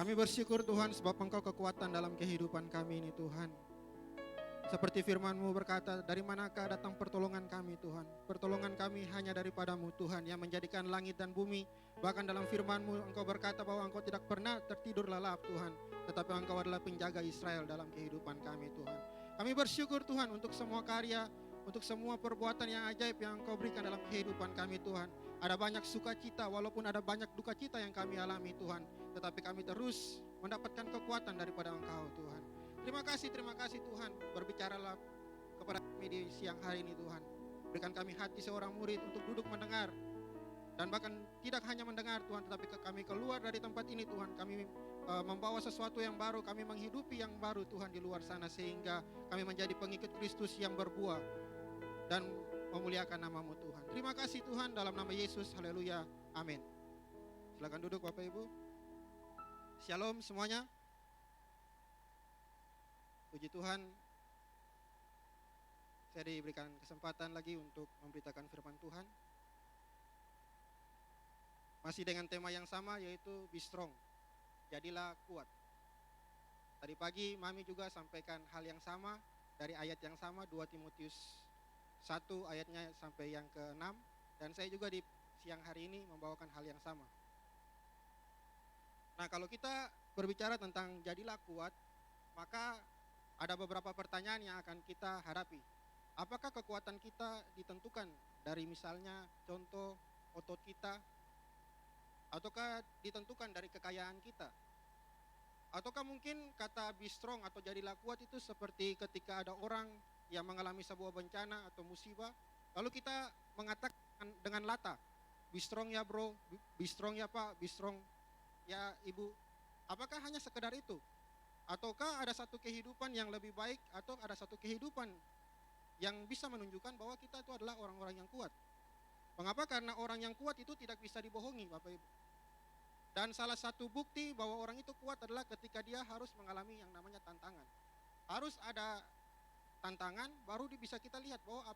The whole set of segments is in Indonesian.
Kami bersyukur Tuhan sebab Engkau kekuatan dalam kehidupan kami ini Tuhan. Seperti firman-Mu berkata, dari manakah datang pertolongan kami Tuhan? Pertolongan kami hanya daripada-Mu Tuhan yang menjadikan langit dan bumi. Bahkan dalam firman-Mu Engkau berkata bahwa Engkau tidak pernah tertidur lelap Tuhan. Tetapi Engkau adalah penjaga Israel dalam kehidupan kami Tuhan. Kami bersyukur Tuhan untuk semua karya, untuk semua perbuatan yang ajaib yang Engkau berikan dalam kehidupan kami Tuhan. Ada banyak sukacita walaupun ada banyak duka cita yang kami alami Tuhan. Tetapi kami terus mendapatkan kekuatan daripada Engkau Tuhan. Terima kasih Tuhan. Berbicaralah kepada kami di siang hari ini Tuhan. Berikan kami hati seorang murid untuk duduk mendengar. Dan bahkan tidak hanya mendengar Tuhan, tetapi kami keluar dari tempat ini Tuhan. Kami membawa sesuatu yang baru, kami menghidupi yang baru Tuhan di luar sana. Sehingga kami menjadi pengikut Kristus yang berbuah dan memuliakan nama-Mu Tuhan. Terima kasih Tuhan, dalam nama Yesus, haleluya, amin. Silakan duduk Bapak Ibu. Shalom semuanya. Puji Tuhan, saya diberikan kesempatan lagi untuk memberitakan firman Tuhan. Masih dengan tema yang sama, yaitu Be Strong, jadilah kuat. Tadi pagi Mami juga sampaikan hal yang sama dari ayat yang sama, 2 Timotius 1 ayatnya sampai yang ke-6. Dan saya juga di siang hari ini membawakan hal yang sama. Nah, kalau kita berbicara tentang jadilah kuat, maka ada beberapa pertanyaan yang akan kita hadapi. Apakah kekuatan kita ditentukan dari misalnya contoh otot kita? Ataukah ditentukan dari kekayaan kita? Ataukah mungkin kata be strong atau jadilah kuat itu seperti ketika ada orang yang mengalami sebuah bencana atau musibah, lalu kita mengatakan dengan lata, be strong ya bro, be strong ya pak, be strong ya ibu. Apakah hanya sekedar itu? Ataukah ada satu kehidupan yang lebih baik, atau ada satu kehidupan yang bisa menunjukkan bahwa kita itu adalah orang-orang yang kuat? Mengapa? Karena orang yang kuat itu tidak bisa dibohongi Bapak Ibu. Dan salah satu bukti bahwa orang itu kuat adalah ketika dia harus mengalami yang namanya tantangan. Harus ada tantangan baru bisa kita lihat bahwa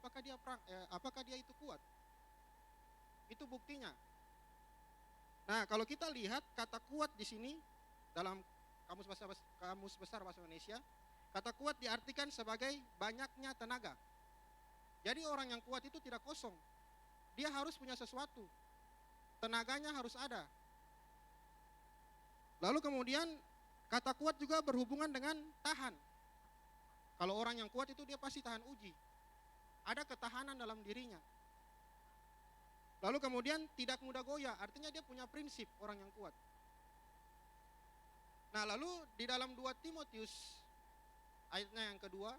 apakah dia itu kuat. Itu buktinya. Nah, kalau kita lihat kata kuat di sini dalam Kamus Besar Bahasa Indonesia, kata kuat diartikan sebagai banyaknya tenaga. Jadi orang yang kuat itu tidak kosong. Dia harus punya sesuatu. Tenaganya harus ada. Lalu kemudian kata kuat juga berhubungan dengan tahan. Kalau orang yang kuat itu dia pasti tahan uji. Ada ketahanan dalam dirinya. Lalu kemudian tidak mudah goyah, artinya dia punya prinsip orang yang kuat. Nah, lalu di dalam 2 Timotius ayatnya yang kedua,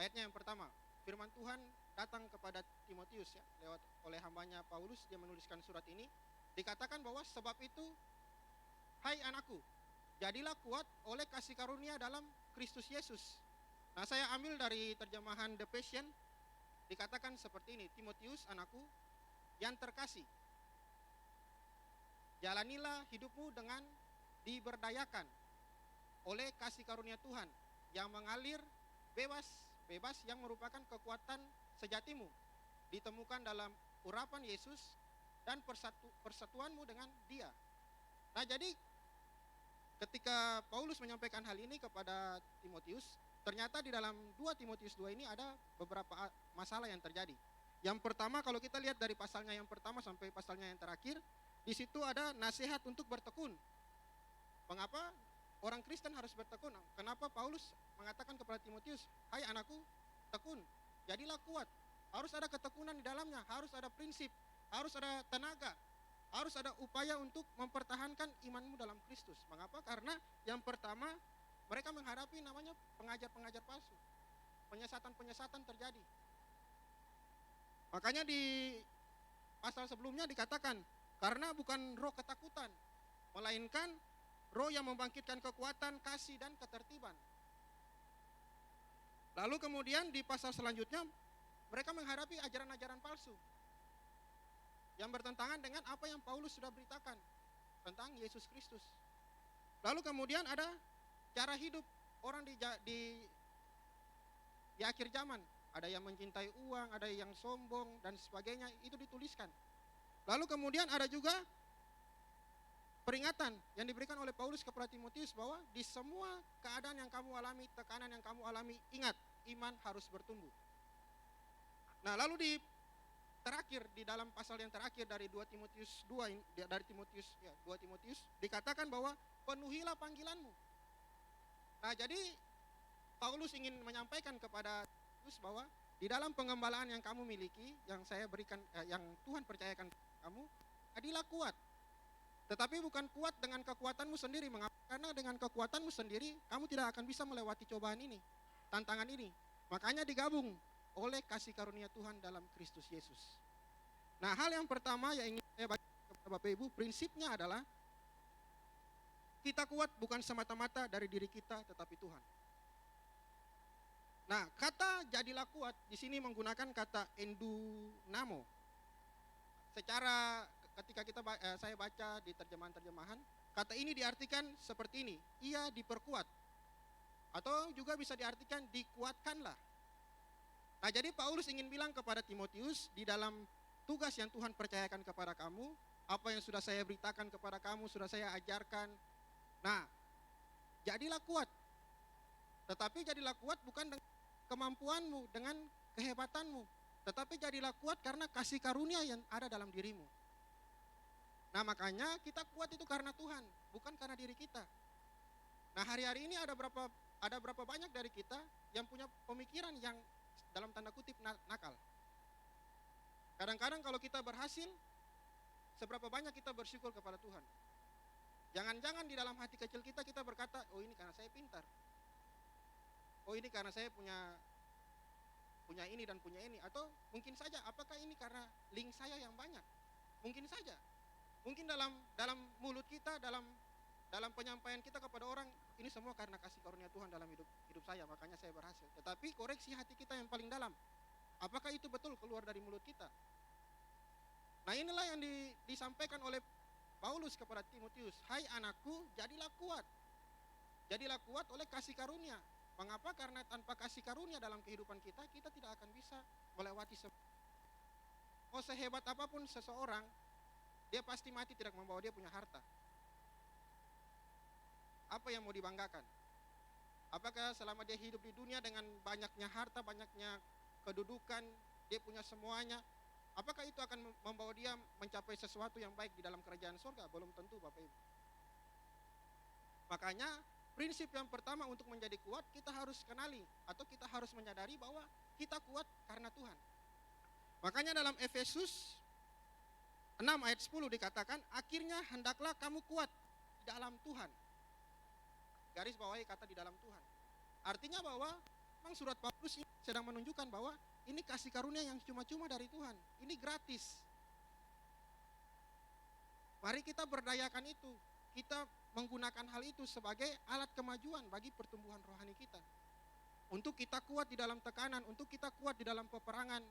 ayatnya yang pertama, firman Tuhan datang kepada Timotius ya, lewat oleh hambanya Paulus, dia menuliskan surat ini, dikatakan bahwa sebab itu, hai anakku, jadilah kuat oleh kasih karunia dalam Kristus Yesus. Nah, saya ambil dari terjemahan The Passion, dikatakan seperti ini, Timotius anakku yang terkasih, jalanilah hidupmu dengan diberdayakan oleh kasih karunia Tuhan yang mengalir bebas yang merupakan kekuatan sejatimu, ditemukan dalam urapan Yesus dan persatuanmu dengan Dia. Nah, jadi ketika Paulus menyampaikan hal ini kepada Timotius, ternyata di dalam 2 Timotius 2 ini ada beberapa masalah yang terjadi. Yang pertama, kalau kita lihat dari pasalnya yang pertama sampai pasalnya yang terakhir, di situ ada nasihat untuk bertekun. Mengapa orang Kristen harus bertekun? Kenapa Paulus mengatakan kepada Timotius, hai anakku, tekun, jadilah kuat. Harus ada ketekunan di dalamnya, harus ada prinsip, harus ada tenaga, harus ada upaya untuk mempertahankan imanmu dalam Kristus. Mengapa? Karena yang pertama, mereka menghadapi namanya pengajar-pengajar palsu. Penyesatan-penyesatan terjadi. Makanya di pasal sebelumnya dikatakan, karena bukan roh ketakutan, melainkan roh yang membangkitkan kekuatan, kasih, dan ketertiban. Lalu kemudian di pasal selanjutnya, mereka menghadapi ajaran-ajaran palsu yang bertentangan dengan apa yang Paulus sudah beritakan tentang Yesus Kristus. Lalu kemudian ada cara hidup orang di akhir zaman. Ada yang mencintai uang, ada yang sombong, dan sebagainya, itu dituliskan. Lalu kemudian ada juga peringatan yang diberikan oleh Paulus kepada Timotius bahwa di semua keadaan yang kamu alami, tekanan yang kamu alami, ingat, iman harus bertumbuh. Nah, lalu di dalam pasal yang terakhir dari 2 Timotius 2 dari Timotius 2 Timotius dikatakan bahwa penuhilah panggilanmu. Nah, jadi Paulus ingin menyampaikan kepada Timotius bahwa di dalam pengembalaan yang kamu miliki, yang saya berikan, yang Tuhan percayakan kamu, jadilah kuat. Tetapi bukan kuat dengan kekuatanmu sendiri. Mengapa? Karena dengan kekuatanmu sendiri kamu tidak akan bisa melewati cobaan ini, tantangan ini. Makanya digabung oleh kasih karunia Tuhan dalam Kristus Yesus. Nah, hal yang pertama yang ingin saya bagi kepada Bapak Ibu, prinsipnya adalah kita kuat bukan semata-mata dari diri kita, tetapi Tuhan. Nah, kata jadilah kuat di sini menggunakan kata endunamo. Secara ketika saya baca di terjemahan-terjemahan, kata ini diartikan seperti ini, ia diperkuat. Atau juga bisa diartikan dikuatkanlah. Nah, jadi Paulus ingin bilang kepada Timotius, di dalam tugas yang Tuhan percayakan kepada kamu, apa yang sudah saya beritakan kepada kamu, sudah saya ajarkan. Nah, jadilah kuat. Tetapi jadilah kuat bukan dengan kemampuanmu, dengan kehebatanmu. Tetapi jadilah kuat karena kasih karunia yang ada dalam dirimu. Nah, makanya kita kuat itu karena Tuhan, bukan karena diri kita. Nah, hari-hari ini ada berapa banyak dari kita yang punya pemikiran yang dalam tanda kutip nakal. Kadang-kadang kalau kita berhasil, seberapa banyak kita bersyukur kepada Tuhan. Jangan-jangan di dalam hati kecil kita berkata, oh ini karena saya pintar. Oh ini karena saya punya ini dan punya ini. Atau mungkin saja, apakah ini karena link saya yang banyak? Mungkin saja. Mungkin dalam mulut kita, dalam penyampaian kita kepada orang, ini semua karena kasih karunia Tuhan dalam hidup saya, makanya saya berhasil. Tetapi koreksi hati kita yang paling dalam. Apakah itu betul keluar dari mulut kita? Nah, inilah yang disampaikan oleh Paulus kepada Timotius. Hai anakku, jadilah kuat. Jadilah kuat oleh kasih karunia. Mengapa? Karena tanpa kasih karunia dalam kehidupan kita tidak akan bisa melewati mau sehebat apapun seseorang, dia pasti mati tidak membawa dia punya harta. Apa yang mau dibanggakan? Apakah selama dia hidup di dunia dengan banyaknya harta, banyaknya kedudukan, dia punya semuanya, apakah itu akan membawa dia mencapai sesuatu yang baik di dalam kerajaan surga? Belum tentu, Bapak Ibu. Makanya prinsip yang pertama untuk menjadi kuat, kita harus kenali atau kita harus menyadari bahwa kita kuat karena Tuhan. Makanya dalam Efesus 6 ayat 10 dikatakan, akhirnya hendaklah kamu kuat di dalam Tuhan. Garis bawahi kata di dalam Tuhan. Artinya bahwa memang surat Paulus ini sedang menunjukkan bahwa ini kasih karunia yang cuma-cuma dari Tuhan. Ini gratis. Mari kita berdayakan itu. Kita menggunakan hal itu sebagai alat kemajuan bagi pertumbuhan rohani kita. Untuk kita kuat di dalam tekanan, untuk kita kuat di dalam peperangan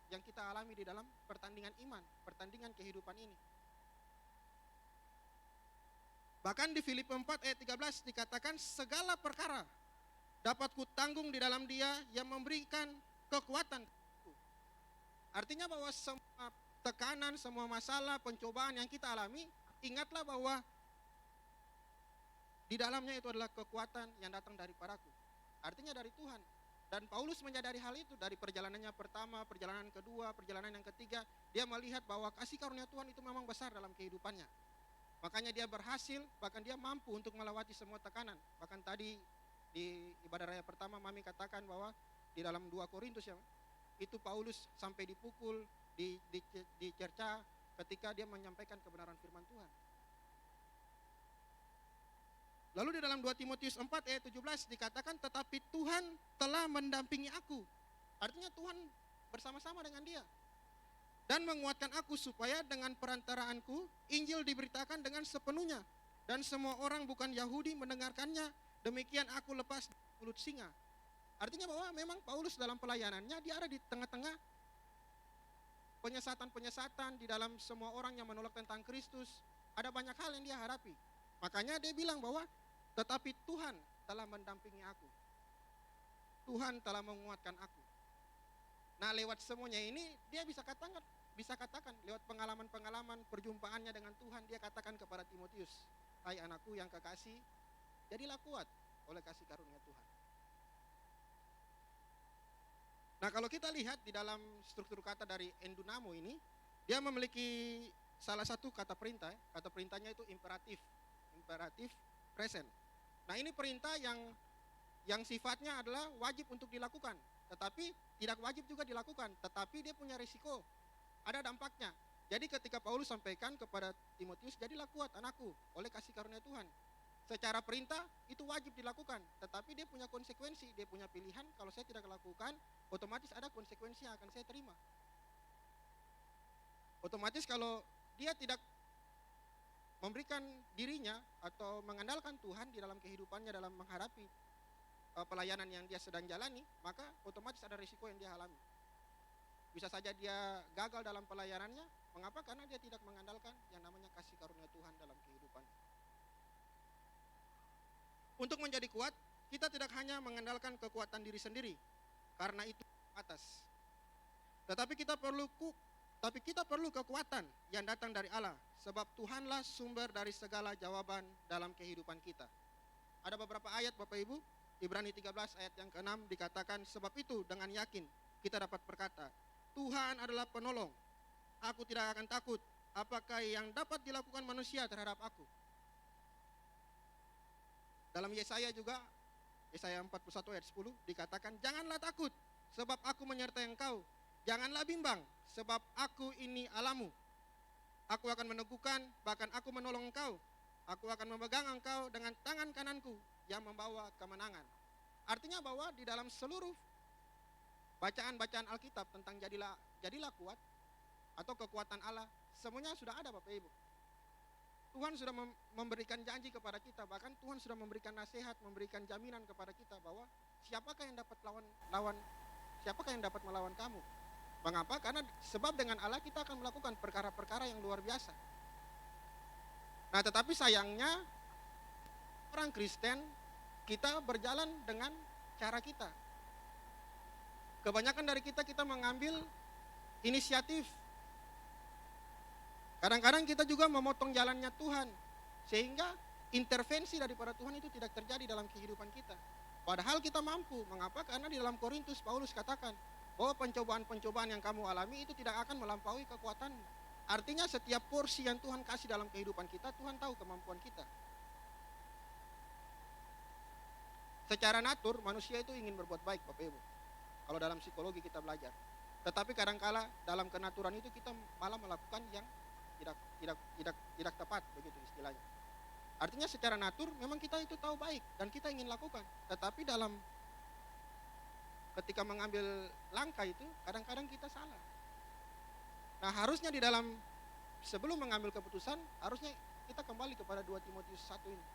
yang kita alami di dalam pertandingan iman, pertandingan kehidupan ini. Bahkan di Filipi 4 ayat 13 dikatakan, segala perkara dapat kutanggung di dalam Dia yang memberikan kekuatan. Artinya bahwa semua tekanan, semua masalah, pencobaan yang kita alami, ingatlah bahwa di dalamnya itu adalah kekuatan yang datang daripadaku. Artinya dari Tuhan. Dan Paulus menyadari hal itu dari perjalanannya pertama, perjalanan kedua, perjalanan yang ketiga. Dia melihat bahwa kasih karunia Tuhan itu memang besar dalam kehidupannya. Makanya dia berhasil, bahkan dia mampu untuk melewati semua tekanan. Bahkan tadi di ibadah raya pertama Mami katakan bahwa di dalam 2 Korintus itu Paulus sampai dipukul, dicerca ketika dia menyampaikan kebenaran firman Tuhan. Lalu di dalam 2 Timotius 4 ayat 17 dikatakan, tetapi Tuhan telah mendampingi aku. Artinya Tuhan bersama-sama dengan dia. Dan menguatkan aku supaya dengan perantaraanku Injil diberitakan dengan sepenuhnya. Dan semua orang bukan Yahudi mendengarkannya. Demikian aku lepas dari mulut singa. Artinya bahwa memang Paulus dalam pelayanannya dia ada di tengah-tengah penyesatan-penyesatan di dalam semua orang yang menolak tentang Kristus. Ada banyak hal yang dia hadapi. Makanya dia bilang bahwa tetapi Tuhan telah mendampingi aku. Tuhan telah menguatkan aku. Nah, lewat semuanya ini dia bisa katakan bisa katakan lewat pengalaman-pengalaman perjumpaannya dengan Tuhan, dia katakan kepada Timotius, hai anakku yang kekasih, jadilah kuat oleh kasih karunia Tuhan. Nah, kalau kita lihat di dalam struktur kata dari endunamo ini, dia memiliki salah satu kata perintah. Kata perintahnya itu imperatif present. Nah, ini perintah yang sifatnya adalah wajib untuk dilakukan, tetapi tidak wajib juga dilakukan, tetapi dia punya risiko, ada dampaknya. Jadi ketika Paulus sampaikan kepada Timotius, jadilah kuat anakku oleh kasih karunia Tuhan. Secara perintah itu wajib dilakukan, tetapi dia punya konsekuensi, dia punya pilihan. Kalau saya tidak lakukan, otomatis ada konsekuensi yang akan saya terima. Otomatis kalau dia tidak memberikan dirinya atau mengandalkan Tuhan di dalam kehidupannya dalam menghadapi pelayanan yang dia sedang jalani, maka otomatis ada risiko yang dia alami. Bisa saja dia gagal dalam pelayanannya. Mengapa? Karena dia tidak mengandalkan yang namanya kasih karunia Tuhan dalam kehidupannya. Untuk menjadi kuat, kita tidak hanya mengandalkan kekuatan diri sendiri, karena itu atas. Tetapi kita perlu kekuatan yang datang dari Allah, sebab Tuhanlah sumber dari segala jawaban dalam kehidupan kita. Ada beberapa ayat Bapak Ibu, Ibrani 13 ayat yang ke-6 dikatakan, sebab itu dengan yakin kita dapat berkata, Tuhan adalah penolong, aku tidak akan takut, apakah yang dapat dilakukan manusia terhadap aku. Dalam Yesaya juga, Yesaya 41 ayat 10 dikatakan, janganlah takut, sebab aku menyertai engkau. Janganlah bimbang, sebab aku ini Allahmu. Aku akan meneguhkan, bahkan aku menolong engkau. Aku akan memegang engkau dengan tangan kananku yang membawa kemenangan. Artinya bahwa di dalam seluruh bacaan-bacaan Alkitab tentang jadilah kuat atau kekuatan Allah, semuanya sudah ada Bapak Ibu. Tuhan sudah memberikan janji kepada kita, bahkan Tuhan sudah memberikan nasihat, memberikan jaminan kepada kita bahwa siapakah yang dapat melawan kamu? Mengapa? Karena sebab dengan Allah kita akan melakukan perkara-perkara yang luar biasa. Nah, tetapi sayangnya orang Kristen kita berjalan dengan cara kita. Kebanyakan dari kita mengambil inisiatif. Kadang-kadang kita juga memotong jalannya Tuhan, sehingga intervensi daripada Tuhan itu tidak terjadi dalam kehidupan kita. Padahal kita mampu. Mengapa? Karena di dalam Korintus Paulus katakan bahwa pencobaan-pencobaan yang kamu alami itu tidak akan melampaui kekuatanmu. Artinya setiap porsi yang Tuhan kasih dalam kehidupan kita, Tuhan tahu kemampuan kita. Secara natur manusia itu ingin berbuat baik Bapak Ibu. Kalau dalam psikologi kita belajar. Tetapi kadangkala dalam kenaturan itu kita malah melakukan yang tidak tepat, begitu istilahnya. Artinya secara natur memang kita itu tahu baik dan kita ingin lakukan, tetapi dalam ketika mengambil langkah itu kadang-kadang kita salah. Nah, harusnya di dalam sebelum mengambil keputusan harusnya kita kembali kepada 2 Timotius 1 ini.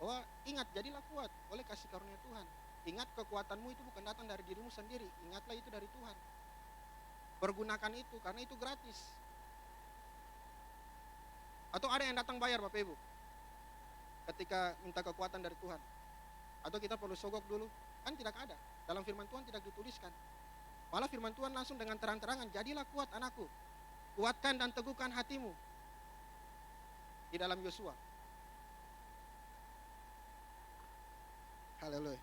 Bahwa ingat, jadilah kuat oleh kasih karunia Tuhan. Ingat, kekuatanmu itu bukan datang dari dirimu sendiri, ingatlah itu dari Tuhan. Pergunakan itu karena itu gratis. Atau ada yang datang bayar Bapak Ibu ketika minta kekuatan dari Tuhan? Atau kita perlu sogok dulu? Kan tidak ada. Dalam firman Tuhan tidak dituliskan. Malah firman Tuhan langsung dengan terang-terangan, jadilah kuat anakku, kuatkan dan teguhkan hatimu. Di dalam Yosua. Haleluya.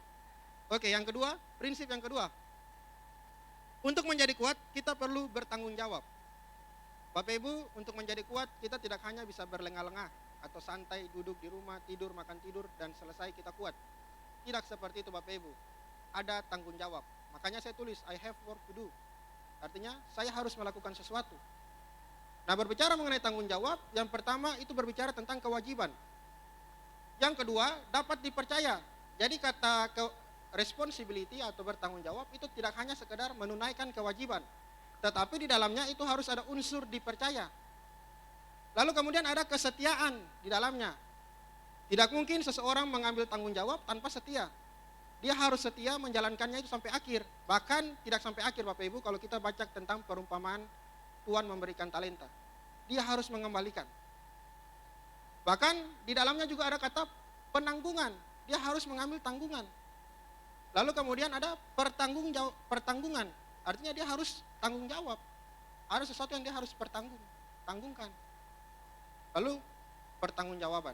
Oke, yang kedua, prinsip yang kedua. Untuk menjadi kuat, kita perlu bertanggung jawab. Bapak Ibu, untuk menjadi kuat, kita tidak hanya bisa berlengah-lengah atau santai duduk di rumah, tidur, makan tidur, dan selesai kita kuat. Tidak seperti itu Bapak Ibu. Ada tanggung jawab. Makanya saya tulis, I have work to do. Artinya, saya harus melakukan sesuatu. Nah, berbicara mengenai tanggung jawab, yang pertama itu berbicara tentang kewajiban. Yang kedua, dapat dipercaya. Jadi kata responsibility atau bertanggung jawab itu tidak hanya sekedar menunaikan kewajiban, tetapi di dalamnya itu harus ada unsur dipercaya. Lalu kemudian ada kesetiaan di dalamnya. Tidak mungkin seseorang mengambil tanggung jawab tanpa setia. Dia harus setia menjalankannya itu sampai akhir. Bahkan tidak sampai akhir Bapak Ibu, kalau kita baca tentang perumpamaan Tuhan memberikan talenta. Dia harus mengembalikan. Bahkan di dalamnya juga ada kata penanggungan. Dia harus mengambil tanggungan. Lalu kemudian ada pertanggungan. Artinya dia harus tanggung jawab. ada sesuatu yang dia harus tanggungkan. Lalu pertanggungjawaban.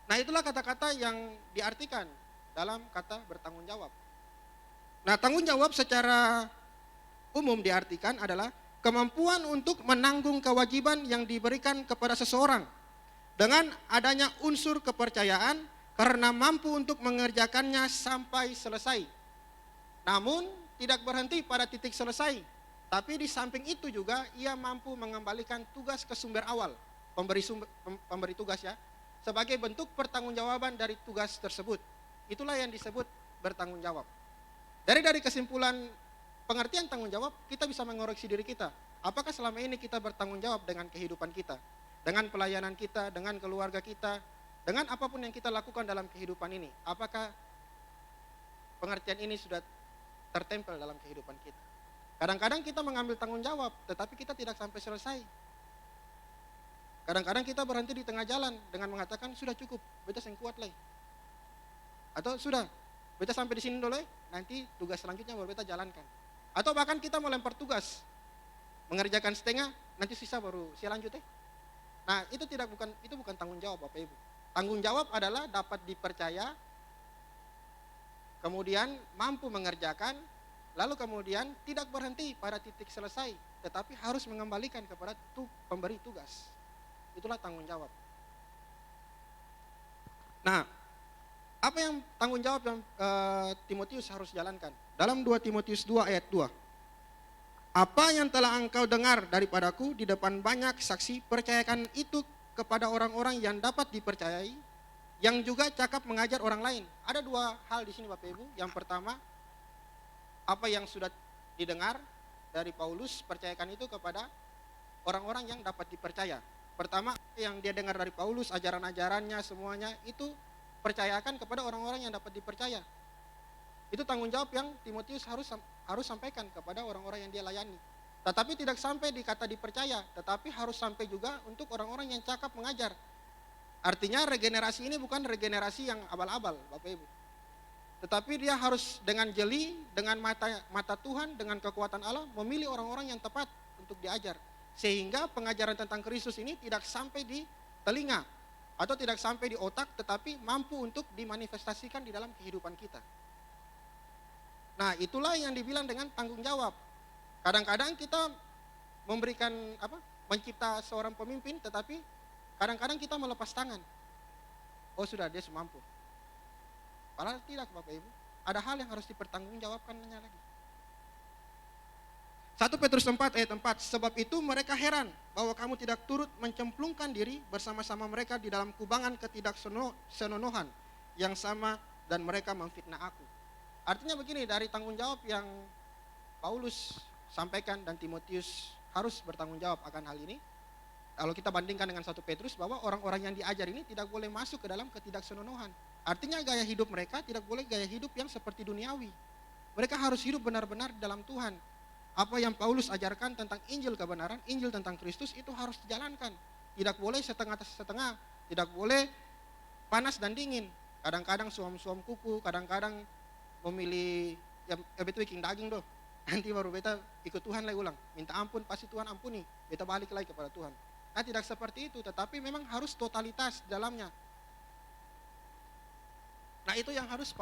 Nah, itulah kata-kata yang diartikan dalam kata bertanggung jawab. Nah, tanggung jawab secara umum diartikan adalah kemampuan untuk menanggung kewajiban yang diberikan kepada seseorang dengan adanya unsur kepercayaan karena mampu untuk mengerjakannya sampai selesai. Namun tidak berhenti pada titik selesai, tapi di samping itu juga ia mampu mengembalikan tugas ke sumber awal, pemberi tugas ya, sebagai bentuk pertanggungjawaban dari tugas tersebut. Itulah yang disebut bertanggung jawab. Dari kesimpulan pengertian tanggung jawab, kita bisa mengoreksi diri kita. Apakah selama ini kita bertanggung jawab dengan kehidupan kita, dengan pelayanan kita, dengan keluarga kita, dengan apapun yang kita lakukan dalam kehidupan ini? Apakah pengertian ini sudah tertempel dalam kehidupan kita? Kadang-kadang kita mengambil tanggung jawab, tetapi kita tidak sampai selesai. Kadang-kadang kita berhenti di tengah jalan dengan mengatakan, sudah cukup, beta yang kuat lagi. Atau sudah, beta sampai di sini dulu, nanti tugas selanjutnya baru beta jalankan. Atau bahkan kita melempar tugas, mengerjakan setengah, nanti sisa baru saya lanjut . Nah, itu bukan tanggung jawab Bapak Ibu. Tanggung jawab adalah dapat dipercaya, kemudian mampu mengerjakan, lalu kemudian tidak berhenti pada titik selesai, tetapi harus mengembalikan kepada pemberi tugas. Itulah tanggung jawab. Nah, apa yang tanggung jawab yang Timotius harus jalankan? Dalam 2 Timotius 2 ayat 2. Apa yang telah engkau dengar daripadaku di depan banyak saksi, percayakan itu kepada orang-orang yang dapat dipercayai, yang juga cakap mengajar orang lain. Ada 2 hal di sini Bapak Ibu. Yang pertama, apa yang sudah didengar dari Paulus, percayakan itu kepada orang-orang yang dapat dipercaya. Pertama, yang dia dengar dari Paulus, ajaran-ajarannya semuanya, itu percayakan kepada orang-orang yang dapat dipercaya. Itu tanggung jawab yang Timotius harus sampaikan kepada orang-orang yang dia layani. Tetapi tidak sampai di kata dipercaya, tetapi harus sampai juga untuk orang-orang yang cakap mengajar. Artinya regenerasi ini bukan regenerasi yang abal-abal Bapak Ibu. Tetapi dia harus dengan jeli, dengan mata Tuhan, dengan kekuatan Allah, memilih orang-orang yang tepat untuk diajar. Sehingga pengajaran tentang Kristus ini tidak sampai di telinga, atau tidak sampai di otak, tetapi mampu untuk dimanifestasikan di dalam kehidupan kita. Nah, itulah yang dibilang dengan tanggung jawab. Kadang-kadang kita mencipta seorang pemimpin, tetapi kadang-kadang kita melepas tangan. Oh sudah, dia semampu. Padahal tidak Bapak Ibu. Ada hal yang harus dipertanggungjawabkannya lagi. 1 Petrus 4 ayat 4, sebab itu mereka heran bahwa kamu tidak turut mencemplungkan diri bersama-sama mereka di dalam kubangan ketidaksenonohan yang sama dan mereka memfitnah aku. Artinya begini, dari tanggung jawab yang Paulus sampaikan dan Timotius harus bertanggung jawab akan hal ini. Kalau kita bandingkan dengan 1 Petrus, bahwa orang-orang yang diajar ini tidak boleh masuk ke dalam ketidaksenonohan. Artinya gaya hidup mereka tidak boleh gaya hidup yang seperti duniawi. Mereka harus hidup benar-benar dalam Tuhan. Apa yang Paulus ajarkan tentang Injil kebenaran, Injil tentang Kristus, itu harus dijalankan. Tidak boleh setengah-setengah, tidak boleh panas dan dingin. Kadang-kadang suam-suam kuku, kadang-kadang memilih, ya betul iking daging doh. Nanti baru beta ikut Tuhan lagi ulang. Minta ampun, pasti Tuhan ampuni. Beta balik lagi kepada Tuhan. Nah, tidak seperti itu, tetapi memang harus totalitas dalamnya. Nah, itu yang harus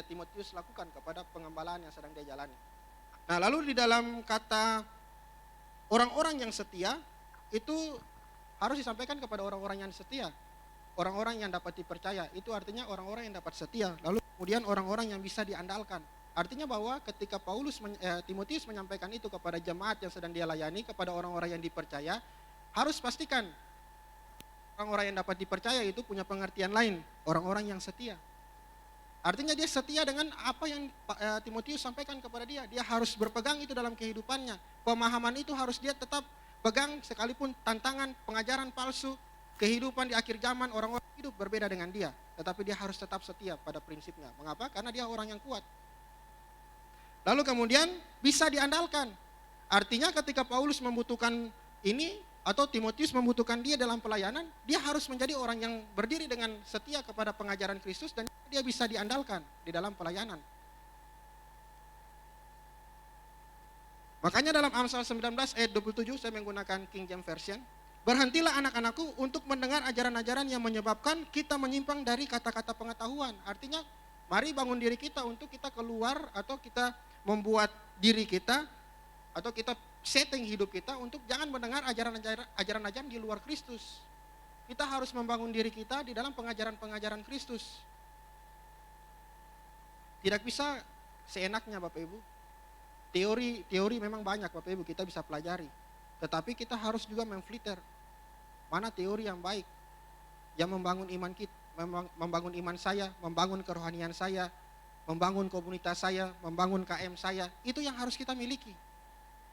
Timotius lakukan kepada pengembalaan yang sedang dia jalani. Nah, lalu di dalam kata orang-orang yang setia, itu harus disampaikan kepada orang-orang yang setia. Orang-orang yang dapat dipercaya, itu artinya orang-orang yang dapat setia. Lalu kemudian orang-orang yang bisa diandalkan. Artinya bahwa ketika Timotius menyampaikan itu kepada jemaat yang sedang dia layani, kepada orang-orang yang dipercaya, harus pastikan orang-orang yang dapat dipercaya itu punya pengertian lain, orang-orang yang setia. Artinya dia setia dengan apa yang Timotius sampaikan kepada dia. Dia harus berpegang itu dalam kehidupannya. Pemahaman itu harus dia tetap pegang sekalipun tantangan, pengajaran palsu, kehidupan di akhir zaman, orang-orang hidup berbeda dengan dia. Tetapi dia harus tetap setia pada prinsipnya. Mengapa? Karena dia orang yang kuat. Lalu kemudian bisa diandalkan. Artinya ketika Paulus membutuhkan ini, atau Timotius membutuhkan dia dalam pelayanan, dia harus menjadi orang yang berdiri dengan setia kepada pengajaran Kristus dan dia bisa diandalkan di dalam pelayanan. Makanya dalam Amsal 19 ayat 27 saya menggunakan King James Version. Berhentilah anak-anakku untuk mendengar ajaran-ajaran yang menyebabkan kita menyimpang dari kata-kata pengetahuan. Artinya mari bangun diri kita untuk kita keluar atau kita membuat diri kita atau kita setting hidup kita untuk jangan mendengar ajaran-ajaran di luar Kristus. Kita harus membangun diri kita di dalam pengajaran-pengajaran Kristus. Tidak bisa seenaknya Bapak Ibu. Teori memang banyak Bapak Ibu kita bisa pelajari. Tetapi kita harus juga memfilter mana teori yang baik, yang membangun iman kita, membangun iman saya, membangun kerohanian saya, membangun komunitas saya, membangun KM saya, itu yang harus kita miliki.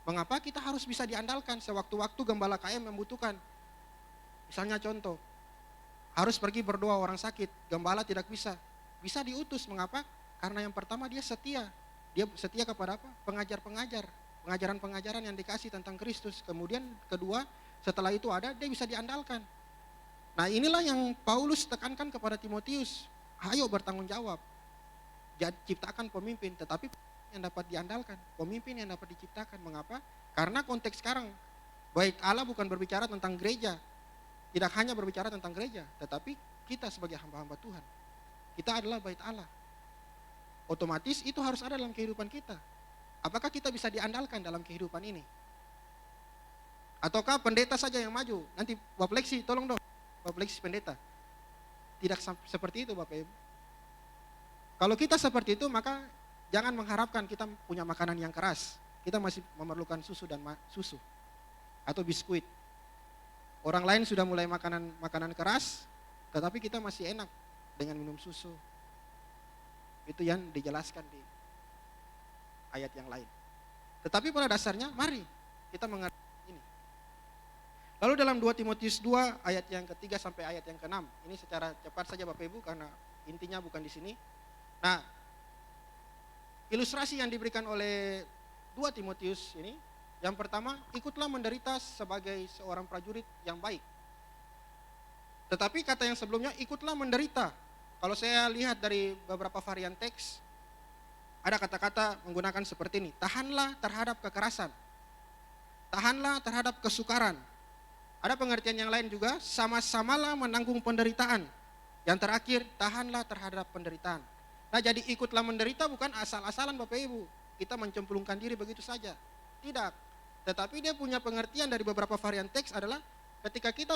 Mengapa kita harus bisa diandalkan sewaktu-waktu gembala KM membutuhkan. Misalnya contoh, harus pergi berdoa orang sakit, gembala tidak bisa. Bisa diutus, mengapa? Karena yang pertama dia setia. Dia setia kepada apa? Pengajaran-pengajaran yang dikasih tentang Kristus. Kemudian kedua, setelah itu ada, dia bisa diandalkan. Nah inilah yang Paulus tekankan kepada Timotius. Ayo bertanggung jawab. Ciptakan pemimpin, tetapi yang dapat diandalkan. Pemimpin yang dapat diciptakan. Mengapa? Karena konteks sekarang, baik Allah bukan berbicara tentang gereja. Tidak hanya berbicara tentang gereja, tetapi kita sebagai hamba-hamba Tuhan. Kita adalah bait Allah. Otomatis itu harus ada dalam kehidupan kita. Apakah kita bisa diandalkan dalam kehidupan ini? Ataukah pendeta saja yang maju? Nanti Bapak Leksi, tolong dong. Bapak Leksi pendeta. Tidak seperti itu Bapak Ibu. Kalau kita seperti itu maka jangan mengharapkan kita punya makanan yang keras. Kita masih memerlukan susu dan susu. Atau biskuit. Orang lain sudah mulai makanan keras, tetapi kita masih enak dengan minum susu. Itu yang dijelaskan di ayat yang lain. Tetapi pada dasarnya mari kita mengerti ini. Lalu dalam 2 Timotius 2 ayat yang ketiga sampai ayat yang ke-6. Ini secara cepat saja Bapak Ibu karena intinya bukan di sini. Nah, ilustrasi yang diberikan oleh 2 Timotius ini, yang pertama, ikutlah menderita sebagai seorang prajurit yang baik. Tetapi kata yang sebelumnya, ikutlah menderita. Kalau saya lihat dari beberapa varian teks, ada kata-kata menggunakan seperti ini, tahanlah terhadap kekerasan, tahanlah terhadap kesukaran. Ada pengertian yang lain juga, sama-samalah menanggung penderitaan. Yang terakhir, tahanlah terhadap penderitaan. Nah jadi ikutlah menderita bukan asal-asalan Bapak Ibu, kita mencemplungkan diri begitu saja. Tidak, tetapi dia punya pengertian dari beberapa varian teks adalah ketika kita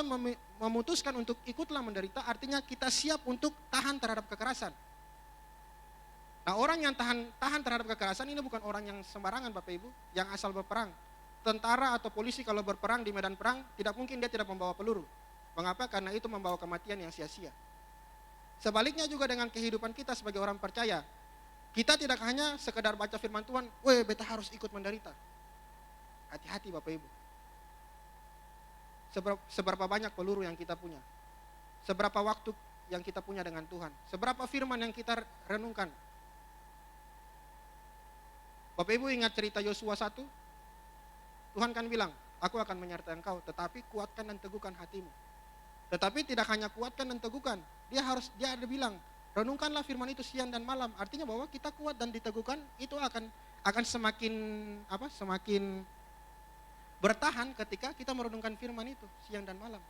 memutuskan untuk ikutlah menderita, artinya kita siap untuk tahan terhadap kekerasan. Nah orang yang tahan terhadap kekerasan ini bukan orang yang sembarangan Bapak Ibu, yang asal berperang. Tentara atau polisi kalau berperang di medan perang, tidak mungkin dia tidak membawa peluru. Mengapa? Karena itu membawa kematian yang sia-sia. Sebaliknya juga dengan kehidupan kita sebagai orang percaya. Kita tidak hanya sekedar baca firman Tuhan, beta harus ikut menderita. Hati-hati Bapak Ibu. Seberapa banyak peluru yang kita punya. Seberapa waktu yang kita punya dengan Tuhan. Seberapa firman yang kita renungkan. Bapak Ibu ingat cerita Yosua 1? Tuhan kan bilang, aku akan menyertai engkau, tetapi kuatkan dan teguhkan hatimu. Tetapi tidak hanya kuatkan dan teguhkan, dia ada bilang, renungkanlah firman itu siang dan malam. Artinya bahwa kita kuat dan diteguhkan itu akan semakin bertahan ketika kita merenungkan firman itu siang dan malam.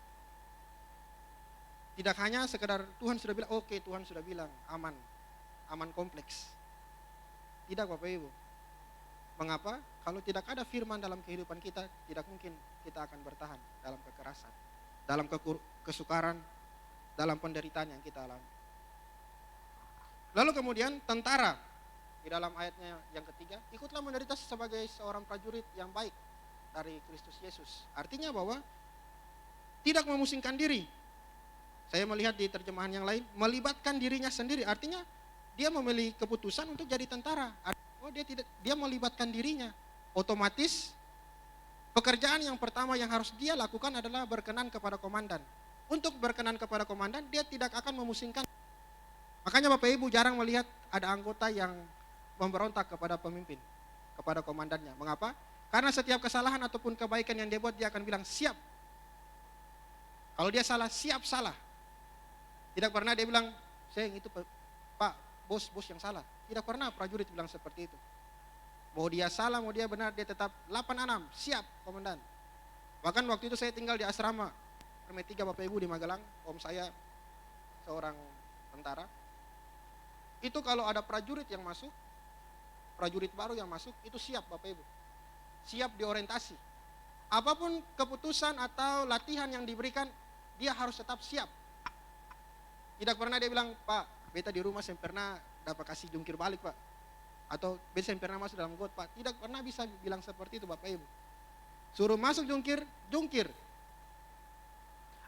Tidak hanya sekedar Tuhan sudah bilang, oke, Tuhan sudah bilang, aman kompleks. Tidak Bapak Ibu. Mengapa? Kalau tidak ada firman dalam kehidupan kita, tidak mungkin kita akan bertahan dalam kekerasan, dalam kesukaran, dalam penderitaan yang kita alami. Lalu kemudian tentara, di dalam ayatnya yang ketiga, ikutlah menderita sebagai seorang prajurit yang baik dari Kristus Yesus. Artinya bahwa tidak memusingkan diri. Saya melihat di terjemahan yang lain, melibatkan dirinya sendiri. Artinya dia memilih keputusan untuk jadi tentara. Dia melibatkan dirinya. Otomatis pekerjaan yang pertama yang harus dia lakukan adalah berkenan kepada komandan. Untuk berkenan kepada komandan, dia tidak akan memusingkan. Makanya Bapak Ibu jarang melihat ada anggota yang memberontak kepada pemimpin, kepada komandannya. Mengapa? Karena setiap kesalahan ataupun kebaikan yang dia buat, dia akan bilang siap. Kalau dia salah, siap salah. Tidak pernah dia bilang, saya itu Pak, bos yang salah. Tidak pernah prajurit bilang seperti itu. Mau dia salah, mau dia benar, dia tetap 86, siap komandan. Bahkan waktu itu saya tinggal di asrama Army 3 Bapak Ibu di Magelang, om saya seorang tentara. Itu kalau ada prajurit yang masuk, prajurit baru yang masuk, itu siap Bapak Ibu. Siap diorientasi. Apapun keputusan atau latihan yang diberikan, dia harus tetap siap. Tidak pernah dia bilang, Pak, beta di rumah saya pernah dapat kasih jungkir balik Pak. Atau beta saya pernah masuk dalam got Pak. Tidak pernah bisa bilang seperti itu Bapak Ibu. Suruh masuk jungkir, jungkir.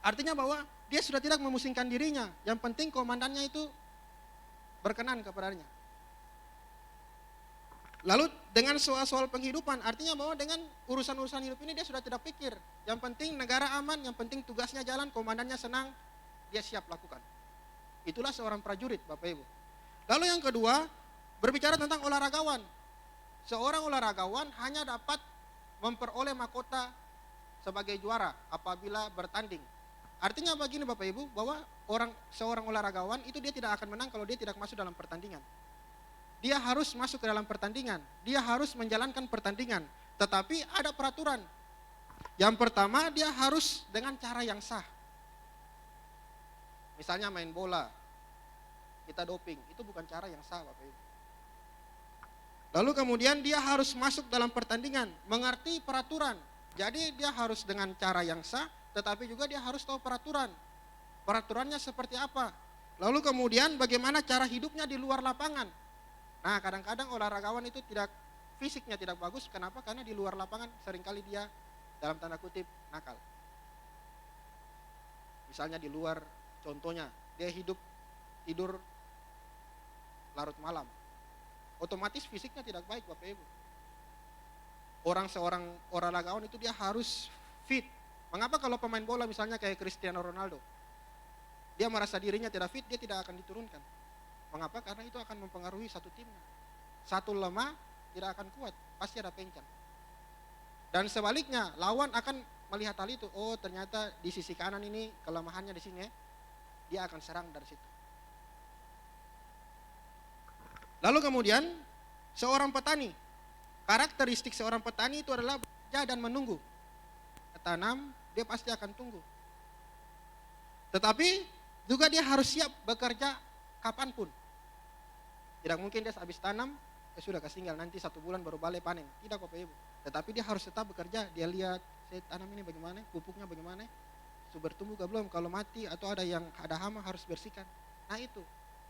Artinya bahwa dia sudah tidak memusingkan dirinya. Yang penting komandannya itu berkenan kepadanya. Lalu dengan soal-soal penghidupan, artinya bahwa dengan urusan-urusan hidup ini dia sudah tidak pikir. Yang penting negara aman, yang penting tugasnya jalan, komandannya senang, dia siap lakukan. Itulah seorang prajurit Bapak Ibu. Lalu yang kedua, berbicara tentang olahragawan. Seorang olahragawan hanya dapat memperoleh mahkota sebagai juara apabila bertanding. Artinya begini Bapak Ibu, bahwa seorang olahragawan itu dia tidak akan menang kalau dia tidak masuk dalam pertandingan. Dia harus masuk ke dalam pertandingan, dia harus menjalankan pertandingan. Tetapi ada peraturan. Yang pertama, dia harus dengan cara yang sah. Misalnya main bola, kita doping, itu bukan cara yang sah Bapak Ibu. Lalu kemudian dia harus masuk dalam pertandingan, mengerti peraturan. Jadi dia harus dengan cara yang sah, tetapi juga dia harus tahu peraturan. Peraturannya seperti apa. Lalu kemudian bagaimana cara hidupnya di luar lapangan. Nah kadang-kadang olahragawan itu fisiknya tidak bagus, kenapa? Karena di luar lapangan seringkali dia dalam tanda kutip nakal. Misalnya di luar, contohnya dia tidur larut malam. Otomatis fisiknya tidak baik Bapak Ibu. Seorang olahragawan itu dia harus fit. Mengapa kalau pemain bola misalnya kayak Cristiano Ronaldo, dia merasa dirinya tidak fit, dia tidak akan diturunkan. Mengapa? Karena itu akan mempengaruhi satu timnya. Satu lemah tidak akan kuat, pasti ada pencang. Dan sebaliknya, lawan akan melihat hal itu. Oh ternyata di sisi kanan ini kelemahannya di sini, dia akan serang dari situ. Lalu kemudian seorang petani, karakteristik seorang petani itu adalah bekerja dan menunggu. Tanam, dia pasti akan tunggu. Tetapi juga dia harus siap bekerja kapanpun. Tidak mungkin dia habis tanam, sudah kasih tinggal nanti 1 bulan baru balik panen. Tidak Bapak Ibu. Tetapi dia harus tetap bekerja, dia lihat saya tanam ini bagaimana, pupuknya bagaimana, sudah bertumbuh ke belum, kalau mati atau ada hama harus bersihkan. Nah itu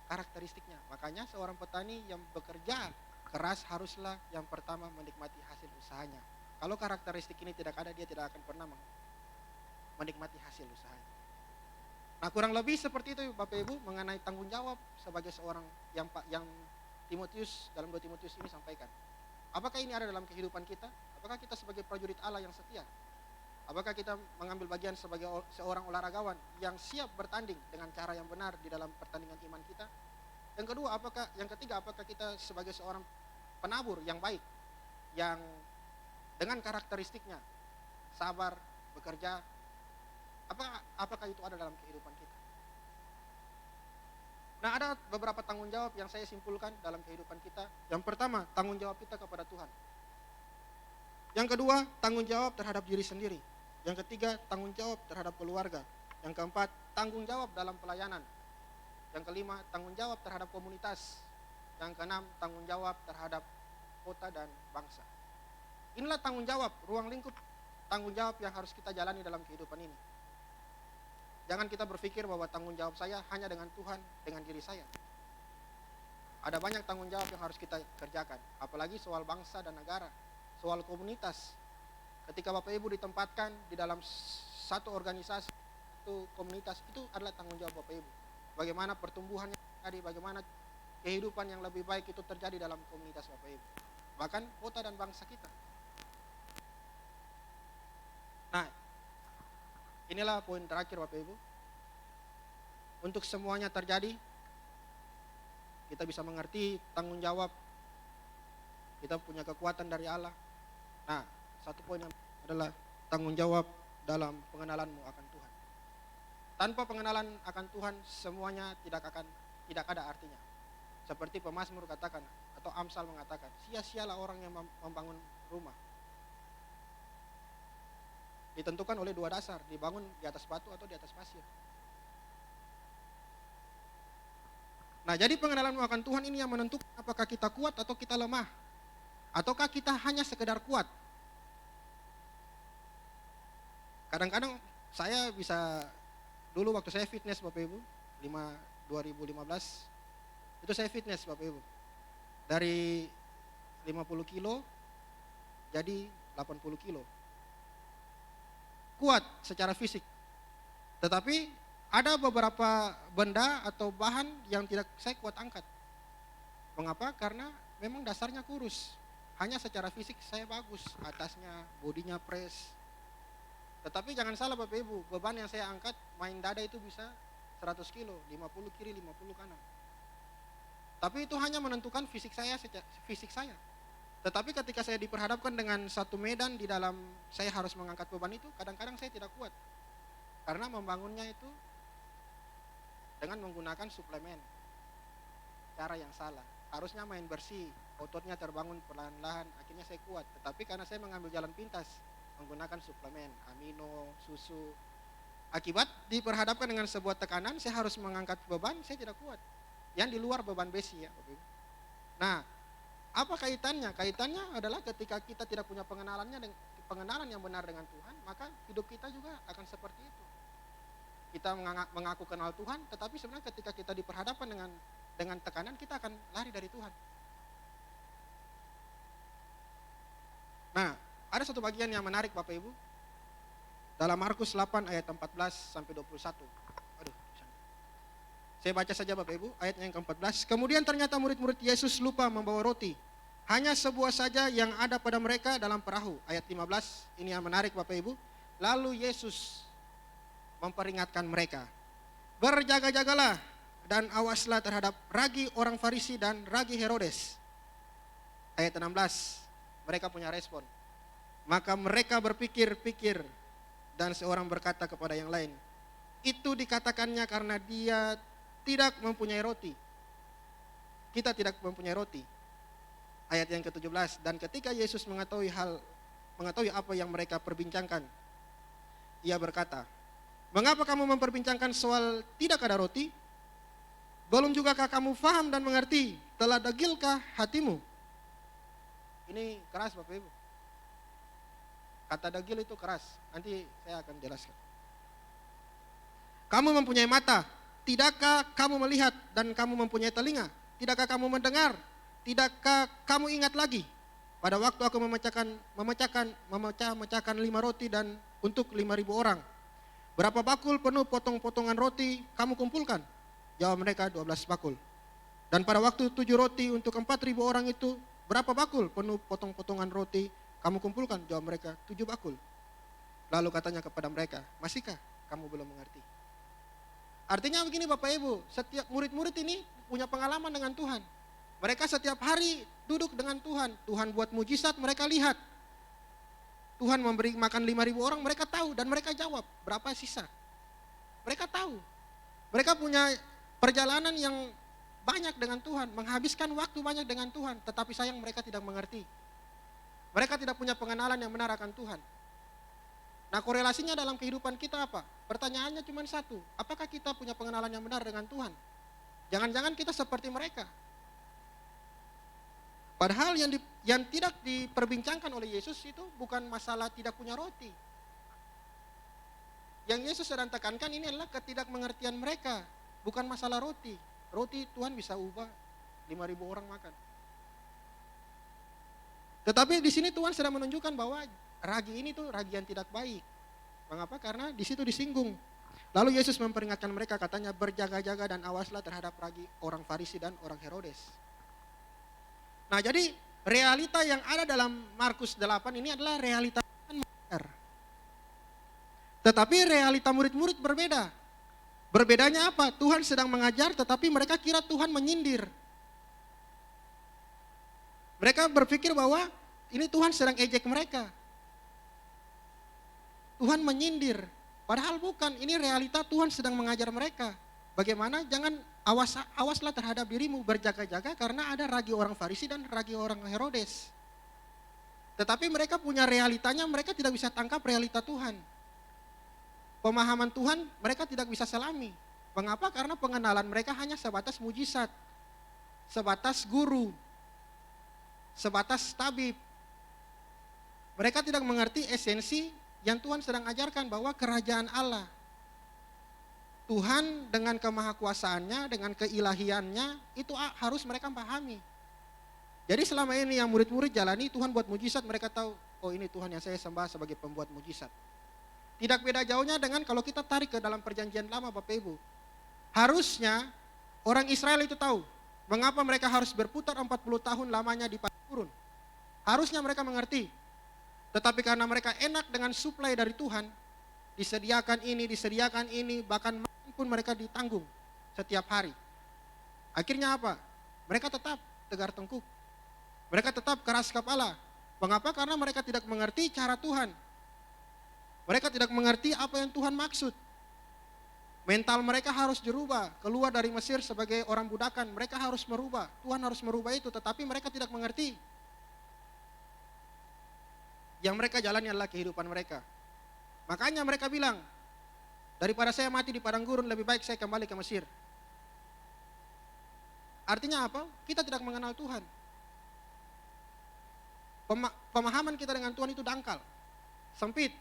karakteristiknya. Makanya seorang petani yang bekerja keras haruslah yang pertama menikmati hasil usahanya. Kalau karakteristik ini tidak ada, dia tidak akan pernah menikmati hasil usahanya. Nah kurang lebih seperti itu Bapak Ibu mengenai tanggung jawab sebagai seorang yang Timotius dalam 2 Timotius ini sampaikan. Apakah ini ada dalam kehidupan kita? Apakah kita sebagai prajurit Allah yang setia? Apakah kita mengambil bagian sebagai seorang olahragawan yang siap bertanding dengan cara yang benar di dalam pertandingan iman kita? Yang ketiga, apakah kita sebagai seorang penabur yang baik, yang dengan karakteristiknya sabar, bekerja, apakah itu ada dalam kehidupan kita? Nah ada beberapa tanggung jawab yang saya simpulkan dalam kehidupan kita. Yang pertama, tanggung jawab kita kepada Tuhan. Yang kedua, tanggung jawab terhadap diri sendiri. Yang ketiga, tanggung jawab terhadap keluarga. Yang keempat, tanggung jawab dalam pelayanan. Yang kelima, tanggung jawab terhadap komunitas. Yang keenam, tanggung jawab terhadap kota dan bangsa. Inilah tanggung jawab, ruang lingkup tanggung jawab yang harus kita jalani dalam kehidupan ini. Jangan kita berpikir bahwa tanggung jawab saya hanya dengan Tuhan, dengan diri saya. Ada banyak tanggung jawab yang harus kita kerjakan. Apalagi soal bangsa dan negara, soal komunitas. Ketika Bapak Ibu ditempatkan di dalam satu organisasi, satu komunitas, itu adalah tanggung jawab Bapak Ibu. Bagaimana pertumbuhannya terjadi, bagaimana kehidupan yang lebih baik itu terjadi dalam komunitas Bapak Ibu. Bahkan kota dan bangsa kita. Nah, inilah poin terakhir Bapak Ibu. Untuk semuanya terjadi, kita bisa mengerti tanggung jawab. Kita punya kekuatan dari Allah. Nah, satu poin yang adalah tanggung jawab dalam pengenalanmu akan Tuhan. Tanpa pengenalan akan Tuhan, semuanya tidak ada artinya. Seperti pemazmur katakan, atau Amsal mengatakan, sia-sialah orang yang membangun rumah. Ditentukan oleh dua dasar, dibangun di atas batu atau di atas pasir. Nah, jadi pengenalan akan Tuhan ini yang menentukan apakah kita kuat atau kita lemah. Ataukah kita hanya sekedar kuat. Kadang-kadang saya bisa, dulu waktu saya fitness Bapak Ibu, 2015, itu saya fitness Bapak Ibu. Dari 50 kilo jadi 80 kilo. Kuat secara fisik. Tetapi ada beberapa benda atau bahan yang tidak saya kuat angkat. Mengapa? Karena memang dasarnya kurus. Hanya secara fisik saya bagus, atasnya, bodinya press. Tetapi jangan salah Bapak Ibu, beban yang saya angkat main dada itu bisa 100 kilo, 50 kiri, 50 kanan. Tapi itu hanya menentukan fisik saya. Tetapi ketika saya diperhadapkan dengan satu medan di dalam saya harus mengangkat beban itu, kadang-kadang saya tidak kuat. Karena membangunnya itu dengan menggunakan suplemen. Cara yang salah. Harusnya main bersih, ototnya terbangun perlahan-lahan, akhirnya saya kuat. Tetapi karena saya mengambil jalan pintas, menggunakan suplemen, amino, susu. Akibat diperhadapkan dengan sebuah tekanan, saya harus mengangkat beban, saya tidak kuat. Yang di luar beban besi ya. Nah, apa kaitannya? Kaitannya adalah ketika kita tidak punya pengenalan yang benar dengan Tuhan, maka hidup kita juga akan seperti itu. Kita mengaku kenal Tuhan, tetapi sebenarnya ketika kita diperhadapkan dengan tekanan, kita akan lari dari Tuhan. Nah, ada satu bagian yang menarik Bapak Ibu. Dalam Markus 8 ayat 14 sampai 21. Saya baca saja Bapak Ibu, ayat yang ke-14. Kemudian ternyata murid-murid Yesus lupa membawa roti. Hanya sebuah saja yang ada pada mereka dalam perahu. Ayat 15, ini yang menarik Bapak Ibu. Lalu Yesus memperingatkan mereka, berjaga-jagalah dan awaslah terhadap ragi orang Farisi dan ragi Herodes. Ayat 16, mereka punya respon. Maka mereka berpikir-pikir dan seorang berkata kepada yang lain, itu dikatakannya karena dia tidak mempunyai roti. Kita tidak mempunyai roti. Ayat yang ke-17, dan ketika Yesus mengetahui apa yang mereka perbincangkan, ia berkata, mengapa kamu memperbincangkan soal tidak ada roti? Belum jugakah kamu faham dan mengerti? Telah degilkah hatimu? Ini keras Bapak Ibu. Kata degil itu keras. Nanti saya akan jelaskan. Kamu mempunyai mata. Tidakkah kamu melihat dan kamu mempunyai telinga? Tidakkah kamu mendengar? Tidakkah kamu ingat lagi? Pada waktu aku memecah-mecahkan 5 roti dan untuk 5.000 orang. Berapa bakul penuh potong-potongan roti kamu kumpulkan? Jawab mereka 12 bakul. Dan pada waktu 7 roti untuk 4.000 orang itu, berapa bakul penuh potong-potongan roti kamu kumpulkan? Jawab mereka 7 bakul. Lalu katanya kepada mereka, masihkah kamu belum mengerti? Artinya begini Bapak Ibu, setiap murid-murid ini punya pengalaman dengan Tuhan. Mereka setiap hari duduk dengan Tuhan. Tuhan buat mujizat, mereka lihat. Tuhan memberi makan 5.000 orang, mereka tahu dan mereka jawab berapa sisa. Mereka tahu. Mereka punya perjalanan yang banyak dengan Tuhan, menghabiskan waktu banyak dengan Tuhan, tetapi sayang mereka tidak mengerti. Mereka tidak punya pengenalan yang benar akan Tuhan. Nah, korelasinya dalam kehidupan kita apa? Pertanyaannya cuma satu, apakah kita punya pengenalan yang benar dengan Tuhan? Jangan-jangan kita seperti mereka. Padahal yang tidak diperbincangkan oleh Yesus itu bukan masalah tidak punya roti. Yang Yesus sedang tekankan ini adalah ketidakmengertian mereka, bukan masalah roti. Roti Tuhan bisa ubah 5.000 orang makan. Tetapi di sini Tuhan sedang menunjukkan bahwa ragi ini tuh ragi yang tidak baik. Mengapa? Karena di situ disinggung. Lalu Yesus memperingatkan mereka, katanya berjaga-jaga dan awaslah terhadap ragi orang Farisi dan orang Herodes. Nah, jadi realita yang ada dalam Markus 8 ini adalah realita benar. Tetapi realita murid-murid berbeda. Berbedanya apa? Tuhan sedang mengajar tetapi mereka kira Tuhan menyindir. Mereka berpikir bahwa ini Tuhan sedang ejek mereka. Tuhan menyindir. Padahal bukan, ini realita Tuhan sedang mengajar mereka. Bagaimana? Jangan Awaslah terhadap dirimu, berjaga-jaga karena ada ragi orang Farisi dan ragi orang Herodes. Tetapi mereka punya realitanya, mereka tidak bisa tangkap realita Tuhan. Pemahaman Tuhan mereka tidak bisa selami. Mengapa? Karena pengenalan mereka hanya sebatas mujizat, sebatas guru, sebatas tabib. Mereka tidak mengerti esensi yang Tuhan sedang ajarkan, bahwa kerajaan Allah, Tuhan dengan kemahakuasaannya, dengan keilahiannya, itu harus mereka pahami. Jadi selama ini yang murid-murid jalani, Tuhan buat mujizat, mereka tahu, oh ini Tuhan yang saya sembah sebagai pembuat mujizat. Tidak beda jauhnya dengan kalau kita tarik ke dalam perjanjian lama Bapak Ibu. Harusnya orang Israel itu tahu, mengapa mereka harus berputar 40 tahun lamanya di padang gurun. Harusnya mereka mengerti. Tetapi karena mereka enak dengan suplai dari Tuhan, disediakan ini, bahkan makan pun mereka ditanggung setiap hari. Akhirnya apa? Mereka tetap tegar tengkuk. Mereka tetap keras kepala. Mengapa? Karena mereka tidak mengerti cara Tuhan. Mereka tidak mengerti apa yang Tuhan maksud. Mental mereka harus dirubah. Keluar dari Mesir sebagai orang budakan, mereka harus merubah. Tuhan harus merubah itu, tetapi mereka tidak mengerti. Yang mereka jalani adalah kehidupan mereka. Makanya mereka bilang, daripada saya mati di padang gurun, lebih baik saya kembali ke Mesir. Artinya apa? Kita tidak mengenal Tuhan. Pemahaman kita dengan Tuhan itu dangkal, sempit.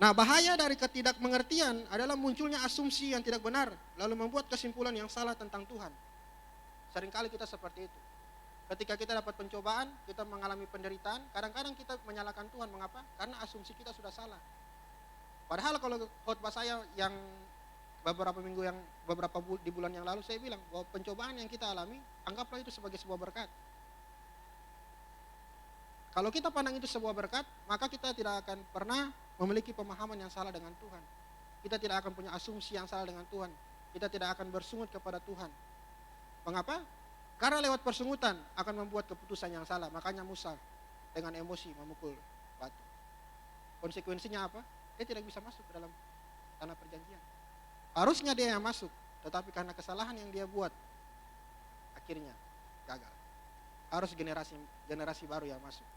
Nah, bahaya dari ketidakmengertian adalah munculnya asumsi yang tidak benar, lalu membuat kesimpulan yang salah tentang Tuhan. Seringkali kita seperti itu. Ketika kita dapat pencobaan, kita mengalami penderitaan, kadang-kadang kita menyalahkan Tuhan. Mengapa? Karena asumsi kita sudah salah. Padahal kalau khotbah saya yang di bulan yang lalu, saya bilang bahwa pencobaan yang kita alami, anggaplah itu sebagai sebuah berkat. Kalau kita pandang itu sebuah berkat, maka kita tidak akan pernah memiliki pemahaman yang salah dengan Tuhan. Kita tidak akan punya asumsi yang salah dengan Tuhan. Kita tidak akan bersungut kepada Tuhan. Mengapa? Karena lewat persungutan akan membuat keputusan yang salah. Makanya Musa dengan emosi memukul batu. Konsekuensinya apa? Dia tidak bisa masuk ke dalam tanah perjanjian. Harusnya dia yang masuk, tetapi karena kesalahan yang dia buat, akhirnya gagal. Harus generasi baru yang masuk.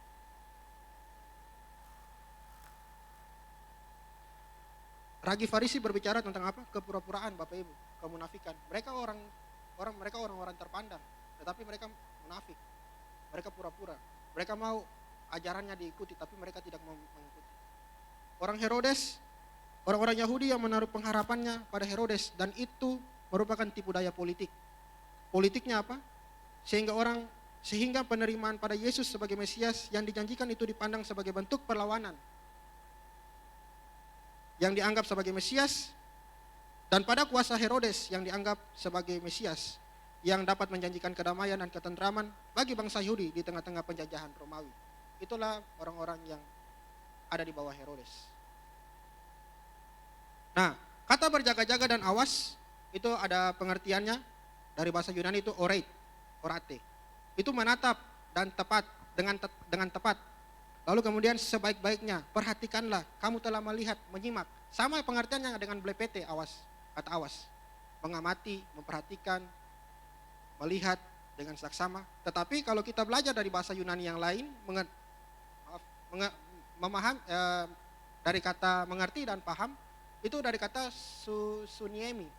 Ragi Farisi berbicara tentang apa? Kepura-puraan Bapak Ibu, kemunafikan. Mereka orang-orang terpandang, tetapi mereka munafik. Mereka pura-pura. Mereka mau ajarannya diikuti, tapi mereka tidak mau mengikuti. Orang Herodes, orang-orang Yahudi yang menaruh pengharapannya pada Herodes, dan itu merupakan tipu daya politik. Politiknya apa? Sehingga penerimaan pada Yesus sebagai Mesias yang dijanjikan itu dipandang sebagai bentuk perlawanan. Yang dianggap sebagai Mesias, dan pada kuasa Herodes yang dianggap sebagai Mesias yang dapat menjanjikan kedamaian dan ketentraman bagi bangsa Yahudi di tengah-tengah penjajahan Romawi. Itulah orang-orang yang ada di bawah Herodes. Nah, kata berjaga-jaga dan awas itu ada pengertiannya dari bahasa Yunani, itu orate. Itu menatap dan tepat, dengan tepat. Lalu kemudian sebaik-baiknya, perhatikanlah, kamu telah melihat, menyimak. Sama pengertiannya dengan blepete, awas, kata awas. Mengamati, memperhatikan, melihat dengan saksama. Tetapi kalau kita belajar dari bahasa Yunani yang lain, dari kata mengerti dan paham, itu dari kata suniemi.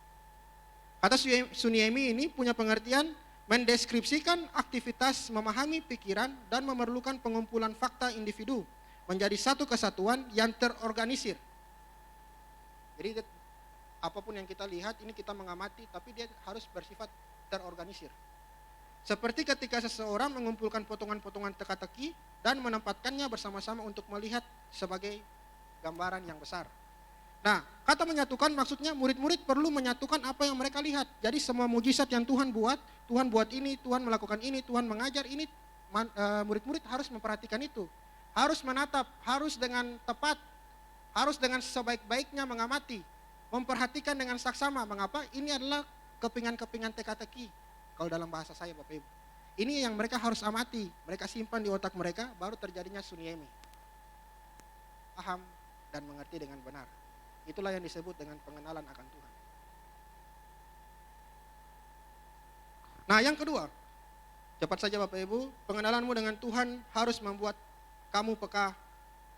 Kata suniemi ini punya pengertian mendeskripsikan aktivitas memahami pikiran dan memerlukan pengumpulan fakta individu menjadi satu kesatuan yang terorganisir. Jadi apapun yang kita lihat ini kita mengamati, tapi dia harus bersifat terorganisir. Seperti ketika seseorang mengumpulkan potongan-potongan teka-teki dan menempatkannya bersama-sama untuk melihat sebagai gambaran yang besar. Nah, kata menyatukan maksudnya murid-murid perlu menyatukan apa yang mereka lihat. Jadi semua mujizat yang Tuhan buat ini, Tuhan melakukan ini, Tuhan mengajar ini, murid-murid harus memperhatikan itu. Harus menatap, harus dengan tepat, harus dengan sebaik-baiknya mengamati, memperhatikan dengan saksama. Mengapa? Ini adalah kepingan-kepingan teka-teki. Kalau dalam bahasa saya Bapak Ibu. Ini yang mereka harus amati, mereka simpan di otak mereka, baru terjadinya suniemi. Paham dan mengerti dengan benar. Itulah yang disebut dengan pengenalan akan Tuhan. Nah, yang kedua, cepat saja Bapak Ibu, pengenalanmu dengan Tuhan harus membuat kamu peka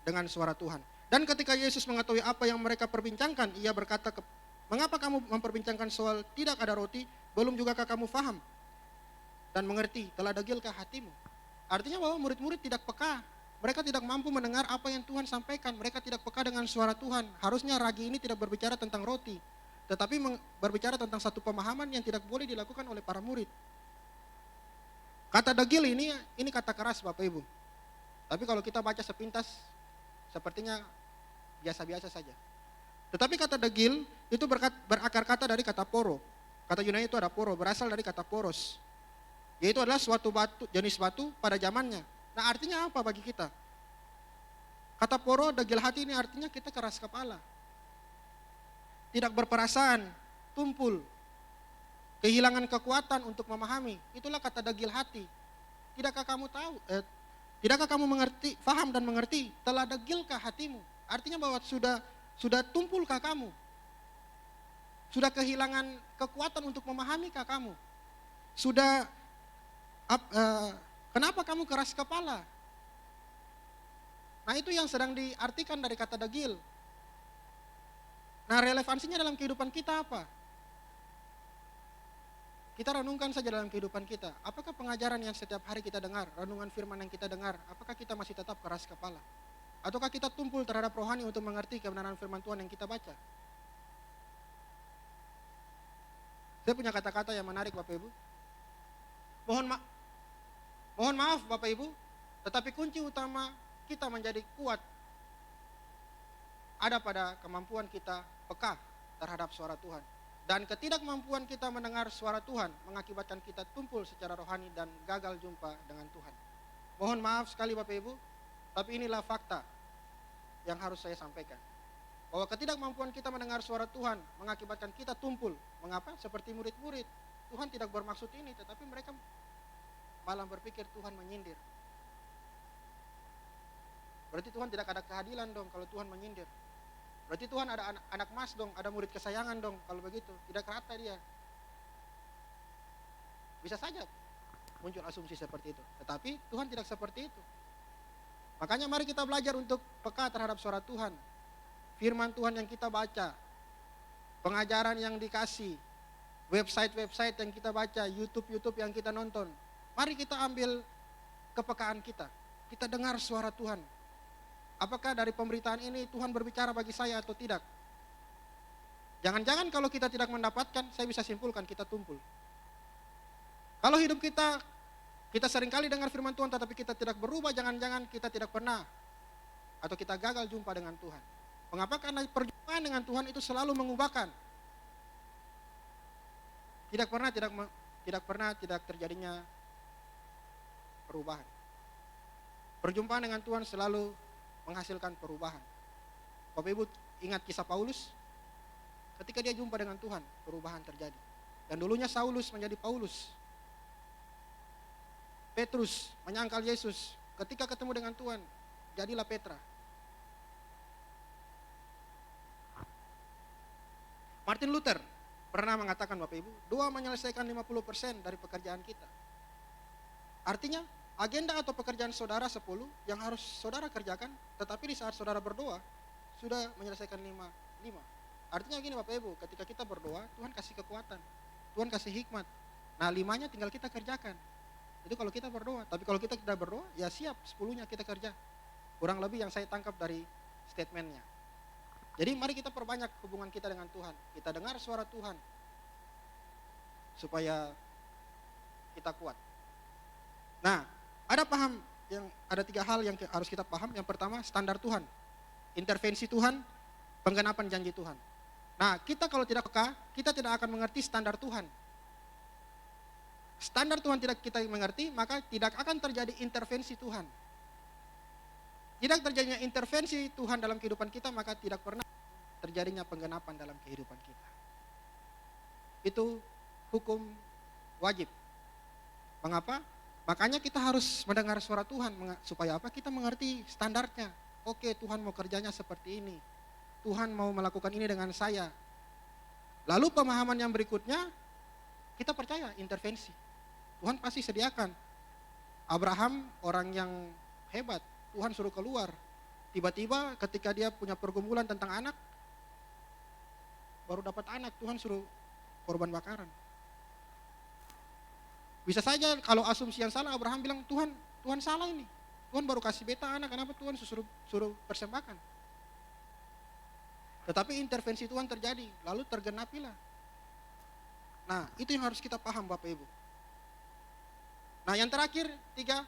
dengan suara Tuhan. Dan ketika Yesus mengetahui apa yang mereka perbincangkan, ia berkata, mengapa kamu memperbincangkan soal tidak ada roti, belum jugakah kamu faham dan mengerti, telah degilkah hatimu? Artinya bahwa murid-murid tidak peka. Mereka tidak mampu mendengar apa yang Tuhan sampaikan. Mereka tidak peka dengan suara Tuhan. Harusnya ragi ini tidak berbicara tentang roti, tetapi berbicara tentang satu pemahaman yang tidak boleh dilakukan oleh para murid. Kata degil ini kata keras Bapak Ibu. Tapi kalau kita baca sepintas, sepertinya biasa-biasa saja. Tetapi kata degil itu berakar kata dari kata poro. Kata Yunani itu ada poro, berasal dari kata poros. Yaitu adalah suatu batu, jenis batu pada zamannya. Nah, artinya apa bagi kita? Kata poro, degil hati ini artinya kita keras kepala. Tidak berperasaan, tumpul. Kehilangan kekuatan untuk memahami. Itulah kata degil hati. Tidakkah kamu tahu? Tidakkah kamu mengerti, faham dan mengerti? Telah degilkah hatimu? Artinya bahwa sudah tumpulkah kamu? Sudah kehilangan kekuatan untuk memahami-kah kamu? Kenapa kamu keras kepala? Nah, itu yang sedang diartikan dari kata degil. Nah, relevansinya dalam kehidupan kita apa? Kita renungkan saja dalam kehidupan kita. Apakah pengajaran yang setiap hari kita dengar, renungan firman yang kita dengar, apakah kita masih tetap keras kepala? Ataukah kita tumpul terhadap rohani untuk mengerti kebenaran firman Tuhan yang kita baca? Saya punya kata-kata yang menarik Bapak Ibu. Mohon maaf Bapak Ibu, tetapi kunci utama kita menjadi kuat ada pada kemampuan kita peka terhadap suara Tuhan. Dan ketidakmampuan kita mendengar suara Tuhan mengakibatkan kita tumpul secara rohani dan gagal jumpa dengan Tuhan. Mohon maaf sekali Bapak Ibu, tapi inilah fakta yang harus saya sampaikan. Bahwa ketidakmampuan kita mendengar suara Tuhan mengakibatkan kita tumpul. Mengapa? Seperti murid-murid. Tuhan tidak bermaksud ini, tetapi mereka malah berpikir Tuhan menyindir. Berarti Tuhan tidak ada keadilan dong kalau Tuhan menyindir. Berarti Tuhan ada anak emas dong, ada murid kesayangan dong kalau begitu. Tidak rata dia. Bisa saja muncul asumsi seperti itu. Tetapi Tuhan tidak seperti itu. Makanya mari kita belajar untuk peka terhadap suara Tuhan. Firman Tuhan yang kita baca, pengajaran yang dikasih, website-website yang kita baca, YouTube yang kita nonton. Mari kita ambil kepekaan kita. Kita dengar suara Tuhan. Apakah dari pemberitaan ini Tuhan berbicara bagi saya atau tidak? Jangan-jangan kalau kita tidak mendapatkan, saya bisa simpulkan kita tumpul. Kalau hidup kita seringkali dengar firman Tuhan tetapi kita tidak berubah, jangan-jangan kita tidak pernah atau kita gagal jumpa dengan Tuhan. Mengapa? Karena perjumpaan dengan Tuhan itu selalu mengubahkan. Tidak pernah tidak terjadinya perubahan. Perjumpaan dengan Tuhan selalu menghasilkan perubahan. Bapak Ibu ingat kisah Paulus? Ketika dia jumpa dengan Tuhan, perubahan terjadi. Dan dulunya Saulus menjadi Paulus. Petrus menyangkal Yesus. Ketika ketemu dengan Tuhan, jadilah Petra. Martin Luther pernah mengatakan Bapak Ibu, doa menyelesaikan 50% dari pekerjaan kita. Artinya, agenda atau pekerjaan saudara 10 yang harus saudara kerjakan, tetapi di saat saudara berdoa, sudah menyelesaikan 5. Artinya gini Bapak Ibu, ketika kita berdoa, Tuhan kasih kekuatan, Tuhan kasih hikmat. Nah 5-nya tinggal kita kerjakan. Itu kalau kita berdoa, tapi kalau kita tidak berdoa, ya siap 10-nya kita kerja. Kurang lebih yang saya tangkap dari statementnya. Jadi mari kita perbanyak hubungan kita dengan Tuhan. Kita dengar suara Tuhan, supaya kita kuat. Nah, ada 3 hal yang harus kita paham. Yang pertama, standar Tuhan, intervensi Tuhan, penggenapan janji Tuhan. Nah, kita kalau tidak peka, kita tidak akan mengerti standar Tuhan. Standar Tuhan tidak kita mengerti, maka tidak akan terjadi intervensi Tuhan. Tidak terjadinya intervensi Tuhan dalam kehidupan kita, maka tidak pernah terjadinya penggenapan dalam kehidupan kita. Itu hukum wajib. Mengapa? Makanya kita harus mendengar suara Tuhan, supaya apa? Kita mengerti standarnya. Oke, Tuhan mau kerjanya seperti ini. Tuhan mau melakukan ini dengan saya. Lalu pemahaman yang berikutnya, kita percaya intervensi. Tuhan pasti sediakan. Abraham orang yang hebat, Tuhan suruh keluar. Tiba-tiba ketika dia punya pergumulan tentang anak, baru dapat anak, Tuhan suruh korban bakaran. Bisa saja kalau asumsi yang salah, Abraham bilang, Tuhan salah ini. Tuhan baru kasih beta anak, kenapa Tuhan suruh persembahkan? Tetapi intervensi Tuhan terjadi, lalu tergenapilah. Nah, itu yang harus kita paham Bapak Ibu. Nah, yang terakhir, 3,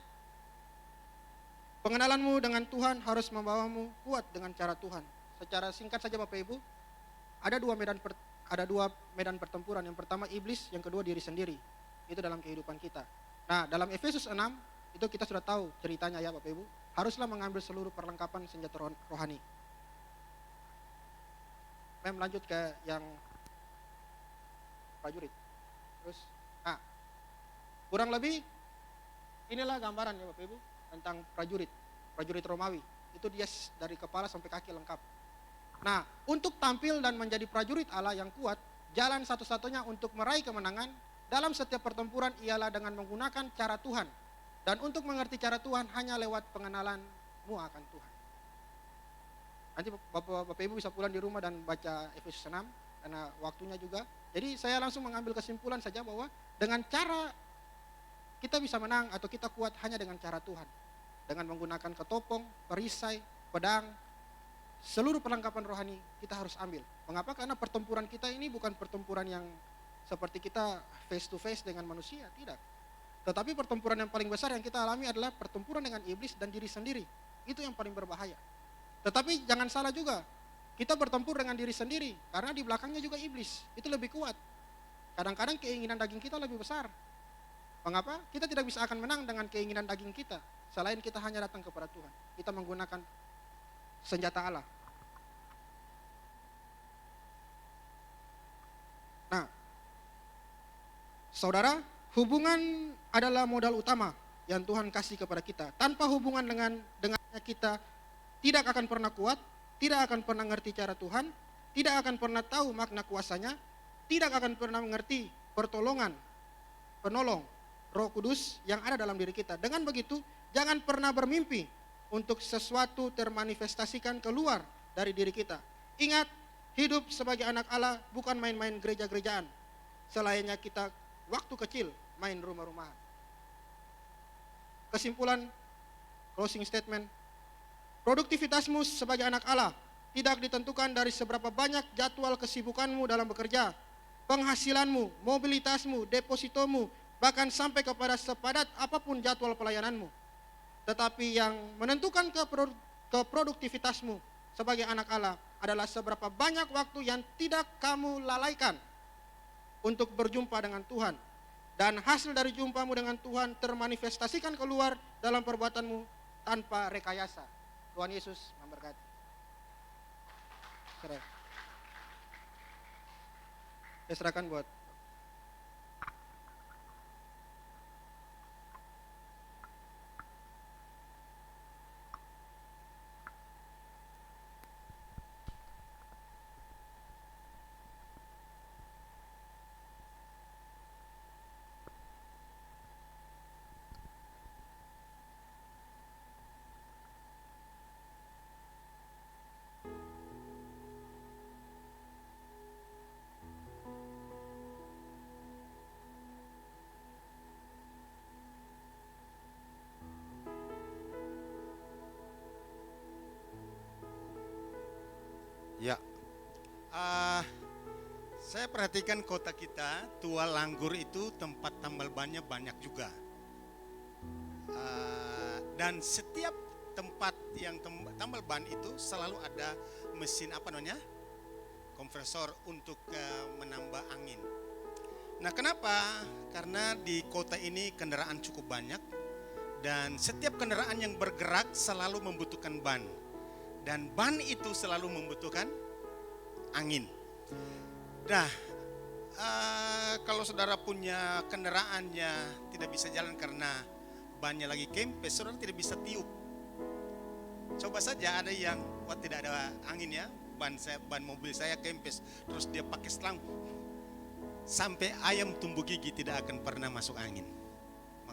pengenalanmu dengan Tuhan harus membawamu kuat dengan cara Tuhan. Secara singkat saja Bapak Ibu, ada dua medan pertempuran. Yang pertama iblis, yang kedua diri sendiri. Itu dalam kehidupan kita. Nah, dalam Efesus 6, itu kita sudah tahu ceritanya ya Bapak Ibu. Haruslah mengambil seluruh perlengkapan senjata rohani. Mem lanjut ke yang prajurit. Terus, nah, kurang lebih inilah gambaran ya Bapak Ibu tentang prajurit Romawi. Itu dia dari kepala sampai kaki lengkap. Nah, untuk tampil dan menjadi prajurit Allah yang kuat, jalan satu-satunya untuk meraih kemenangan dalam setiap pertempuran ialah dengan menggunakan cara Tuhan. Dan untuk mengerti cara Tuhan hanya lewat pengenalanmu akan Tuhan. Nanti Bapak Ibu bisa pulang di rumah dan baca Efesus 6 karena waktunya juga. Jadi saya langsung mengambil kesimpulan saja bahwa dengan cara kita bisa menang atau kita kuat hanya dengan cara Tuhan. Dengan menggunakan ketopong, perisai, pedang, seluruh perlengkapan rohani kita harus ambil. Mengapa? Karena pertempuran kita ini bukan pertempuran yang seperti kita face to face dengan manusia, tidak. Tetapi pertempuran yang paling besar yang kita alami adalah pertempuran dengan iblis dan diri sendiri. Itu yang paling berbahaya. Tetapi jangan salah juga, kita bertempur dengan diri sendiri, karena di belakangnya juga iblis, itu lebih kuat. Kadang-kadang keinginan daging kita lebih besar. Mengapa? Kita tidak bisa akan menang dengan keinginan daging kita, selain kita hanya datang kepada Tuhan. Kita menggunakan senjata Allah. Nah, saudara, hubungan adalah modal utama yang Tuhan kasih kepada kita. Tanpa hubungan dengannya kita tidak akan pernah kuat, tidak akan pernah mengerti cara Tuhan, tidak akan pernah tahu makna kuasanya, tidak akan pernah mengerti penolong, Roh Kudus yang ada dalam diri kita. Dengan begitu, jangan pernah bermimpi untuk sesuatu termanifestasikan keluar dari diri kita. Ingat, hidup sebagai anak Allah bukan main-main gereja-gerejaan. Selainnya kita waktu kecil main rumah-rumahan. Kesimpulan, closing statement, produktivitasmu sebagai anak Allah tidak ditentukan dari seberapa banyak jadwal kesibukanmu dalam bekerja, penghasilanmu, mobilitasmu, depositomu, bahkan sampai kepada sepadat apapun jadwal pelayananmu. Tetapi yang menentukan keproduktivitasmu sebagai anak Allah adalah seberapa banyak waktu yang tidak kamu lalaikan untuk berjumpa dengan Tuhan. Dan hasil dari jumpamu dengan Tuhan termanifestasikan keluar dalam perbuatanmu tanpa rekayasa. Tuhan Yesus memberkati. Saya serahkan buat Ya, saya perhatikan kota kita, Tua Langgur itu tempat tambal bannya banyak juga. Dan setiap tempat yang tambal ban itu selalu ada mesin kompresor untuk menambah angin. Nah, kenapa? Karena di kota ini kendaraan cukup banyak dan setiap kendaraan yang bergerak selalu membutuhkan ban. Dan ban itu selalu membutuhkan angin. Nah, kalau saudara punya kendaraannya tidak bisa jalan karena bannya lagi kempes, saudara tidak bisa tiup. Coba saja ada yang tidak ada angin ya, ban mobil saya kempes, terus dia pakai selang, sampai ayam tumbuh gigi tidak akan pernah masuk angin.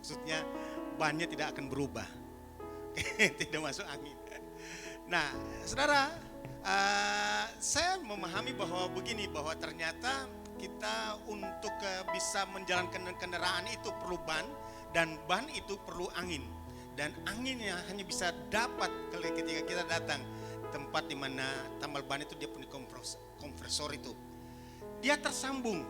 Maksudnya bannya tidak akan berubah. Tidak masuk angin. Nah, saudara, saya memahami bahwa begini, bahwa ternyata kita untuk bisa menjalankan kendaraan itu perlu ban, dan ban itu perlu angin. Dan anginnya hanya bisa dapat ketika kita datang tempat di mana tambal ban itu dia punya kompresor itu. Dia tersambung.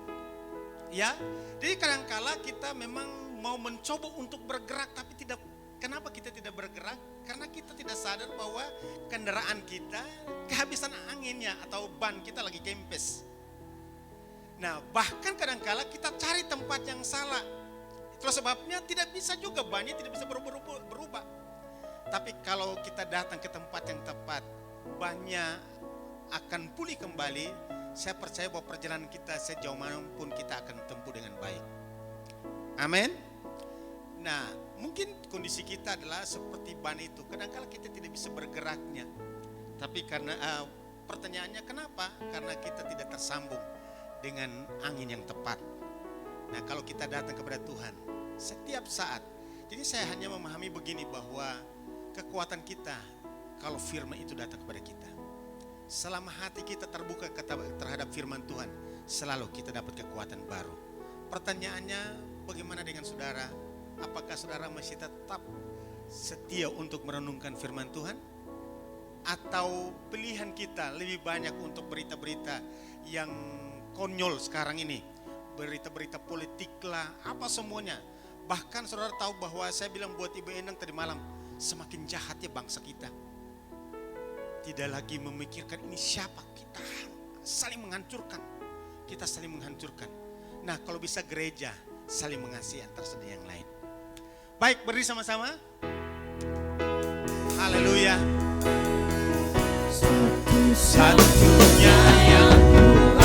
Ya. Jadi kadangkala kita memang mau mencoba untuk bergerak tapi tidak. Kenapa kita tidak bergerak? Karena kita tidak sadar bahwa kendaraan kita kehabisan anginnya atau ban kita lagi kempes. Nah, bahkan kadangkala kita cari tempat yang salah. Itulah sebabnya tidak bisa juga bannya tidak bisa berubah. Tapi kalau kita datang ke tempat yang tepat, bannya akan pulih kembali. Saya percaya bahwa perjalanan kita sejauh mana pun kita akan tempuh dengan baik. Amin. Nah, mungkin kondisi kita adalah seperti ban itu. Kadang-kala kita tidak bisa bergeraknya. Tapi karena pertanyaannya kenapa? Karena kita tidak tersambung dengan angin yang tepat. Nah, kalau kita datang kepada Tuhan setiap saat. Jadi saya hanya memahami begini, bahwa kekuatan kita kalau firman itu datang kepada kita. Selama hati kita terbuka terhadap firman Tuhan, selalu kita dapat kekuatan baru. Pertanyaannya, bagaimana dengan saudara? Apakah saudara masih tetap setia untuk merenungkan firman Tuhan? Atau pilihan kita lebih banyak untuk berita-berita yang konyol sekarang ini? Berita-berita politik lah, apa semuanya. Bahkan saudara tahu bahwa saya bilang buat Ibu Endang tadi malam, semakin jahatnya bangsa kita. Tidak lagi memikirkan ini siapa, kita saling menghancurkan. Kita saling menghancurkan. Nah, kalau bisa gereja saling mengasihi antara satu yang lain. Baik, berdiri sama-sama. Haleluya. Satu-satunya yang kuandalkan,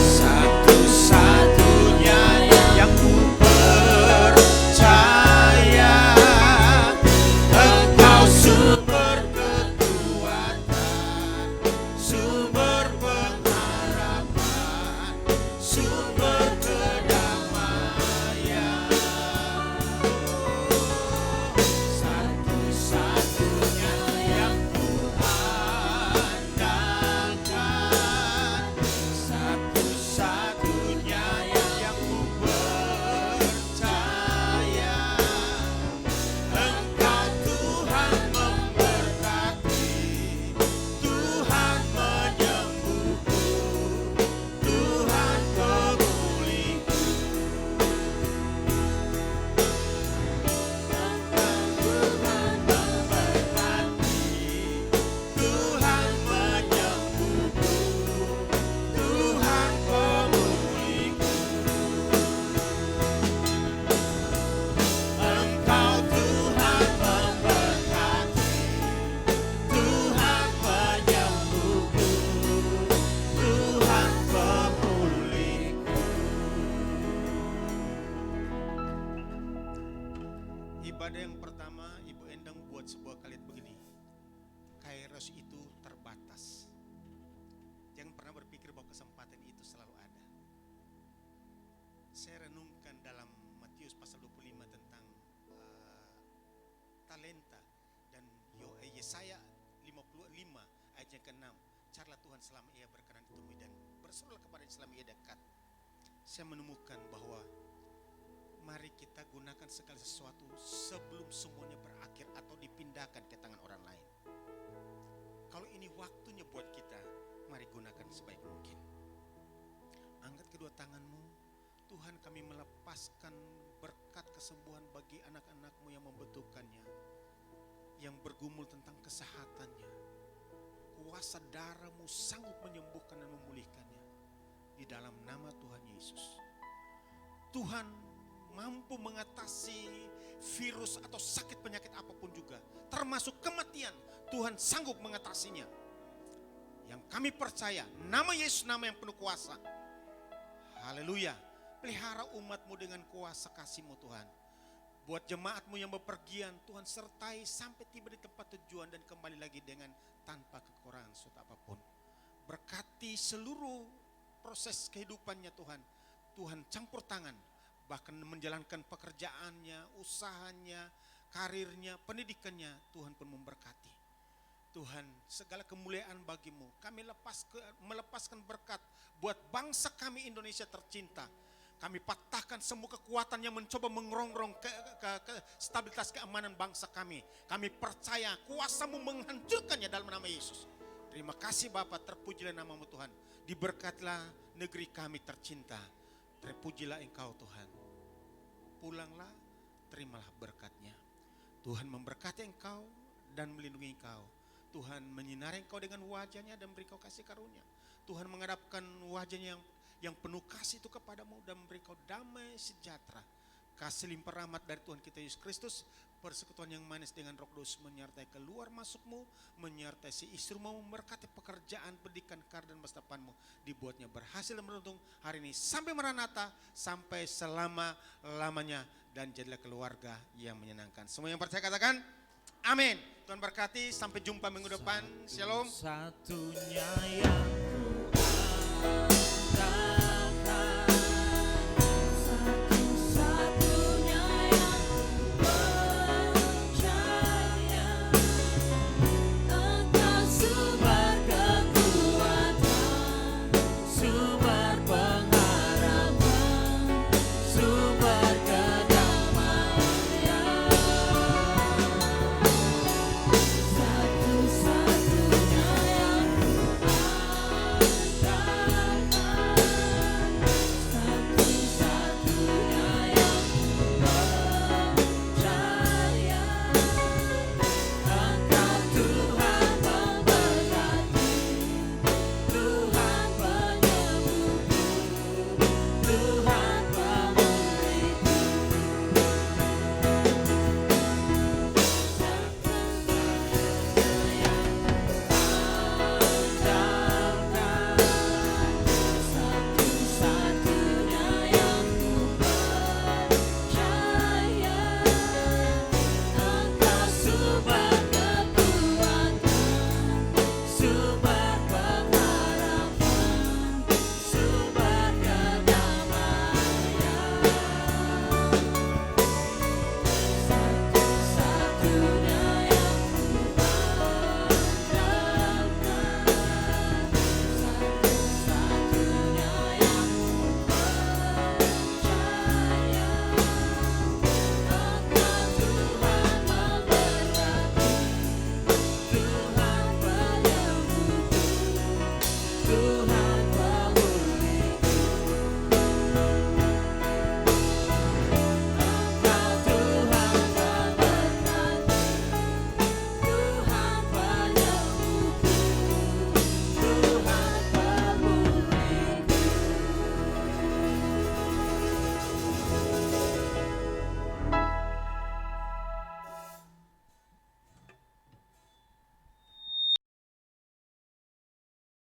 satu-satunya yang ku percaya, Engkau sumber kekuatan, sumber pengharapan, sumber kedamaian. Satu-satunya yang ku andalkan, satu-satunya yang ku percaya, Engkau Tuhan memberkati, Tuhan menyembuhku, Tuhan pemulihku. Tuhan memberkati, Tuhan menyembuhku, Tuhan pemulihku. Engkau Tuhan memberkati, Tuhan menyembuhku, Tuhan pemulihku. Ibadah yang pertama, Ibu Endang buat sebuah kalimat begini. Kairos itu terbatas. Jangan pernah berpikir bahwa kesempatan itu selalu ada. Saya renungkan dalam Matius pasal 25 tentang talenta, dan Yesaya 55 ayat yang ke-6. Carilah Tuhan selama ia berkenan ditemui, dan berserulah kepada Dia selama ia dekat. Saya menemukan bahwa mari kita gunakan segala sesuatu sebelum semuanya berakhir atau dipindahkan ke tangan orang lain. Kalau ini waktunya buat kita, mari gunakan sebaik mungkin. Angkat kedua tanganmu. Tuhan, kami melepaskan berkat kesembuhan bagi anak-anak-Mu yang membutuhkannya, yang bergumul tentang kesehatannya. Kuasa darah-Mu sanggup menyembuhkan dan memulihkannya. Di dalam nama Tuhan Yesus. Tuhan mampu mengatasi virus atau sakit penyakit apapun juga, termasuk kematian. Tuhan sanggup mengatasinya. Yang kami percaya, nama Yesus nama yang penuh kuasa. Haleluya. Pelihara umat-Mu dengan kuasa kasih-Mu Tuhan. Buat jemaat-Mu yang bepergian, Tuhan sertai sampai tiba di tempat tujuan dan kembali lagi dengan tanpa kekurangan suatu apapun. Berkati seluruh proses kehidupannya Tuhan. Tuhan campur tangan, bahkan menjalankan pekerjaannya, usahanya, karirnya, pendidikannya, Tuhan pun memberkati. Tuhan, segala kemuliaan bagimu. Kami melepaskan berkat buat bangsa kami Indonesia tercinta. Kami patahkan semua kekuatan yang mencoba mengerongrong ke stabilitas keamanan bangsa kami. Kami percaya kuasa-Mu menghancurkannya dalam nama Yesus. Terima kasih Bapa, terpujilah nama-Mu Tuhan. Diberkatilah negeri kami tercinta. Terpujilah Engkau Tuhan. Pulanglah, terimalah berkatnya. Tuhan memberkati engkau dan melindungi engkau. Tuhan menyinari engkau dengan wajahnya dan beri kau kasih karunia. Tuhan menghadapkan wajahnya yang penuh kasih itu kepadamu dan memberi kau damai sejahtera. Kasih limpah rahmat dari Tuhan kita Yesus Kristus, persekutuan yang manis dengan Roh Kudus menyertai keluar masukmu, menyertai si istrimu, memberkati pekerjaan, pendidikan, karir dan masa depanmu, dibuatnya berhasil dan beruntung hari ini sampai Maranatha, sampai selama-lamanya, dan jadilah keluarga yang menyenangkan. Semua yang percaya katakan amin. Tuhan berkati, sampai jumpa minggu depan. Shalom. Satunya yang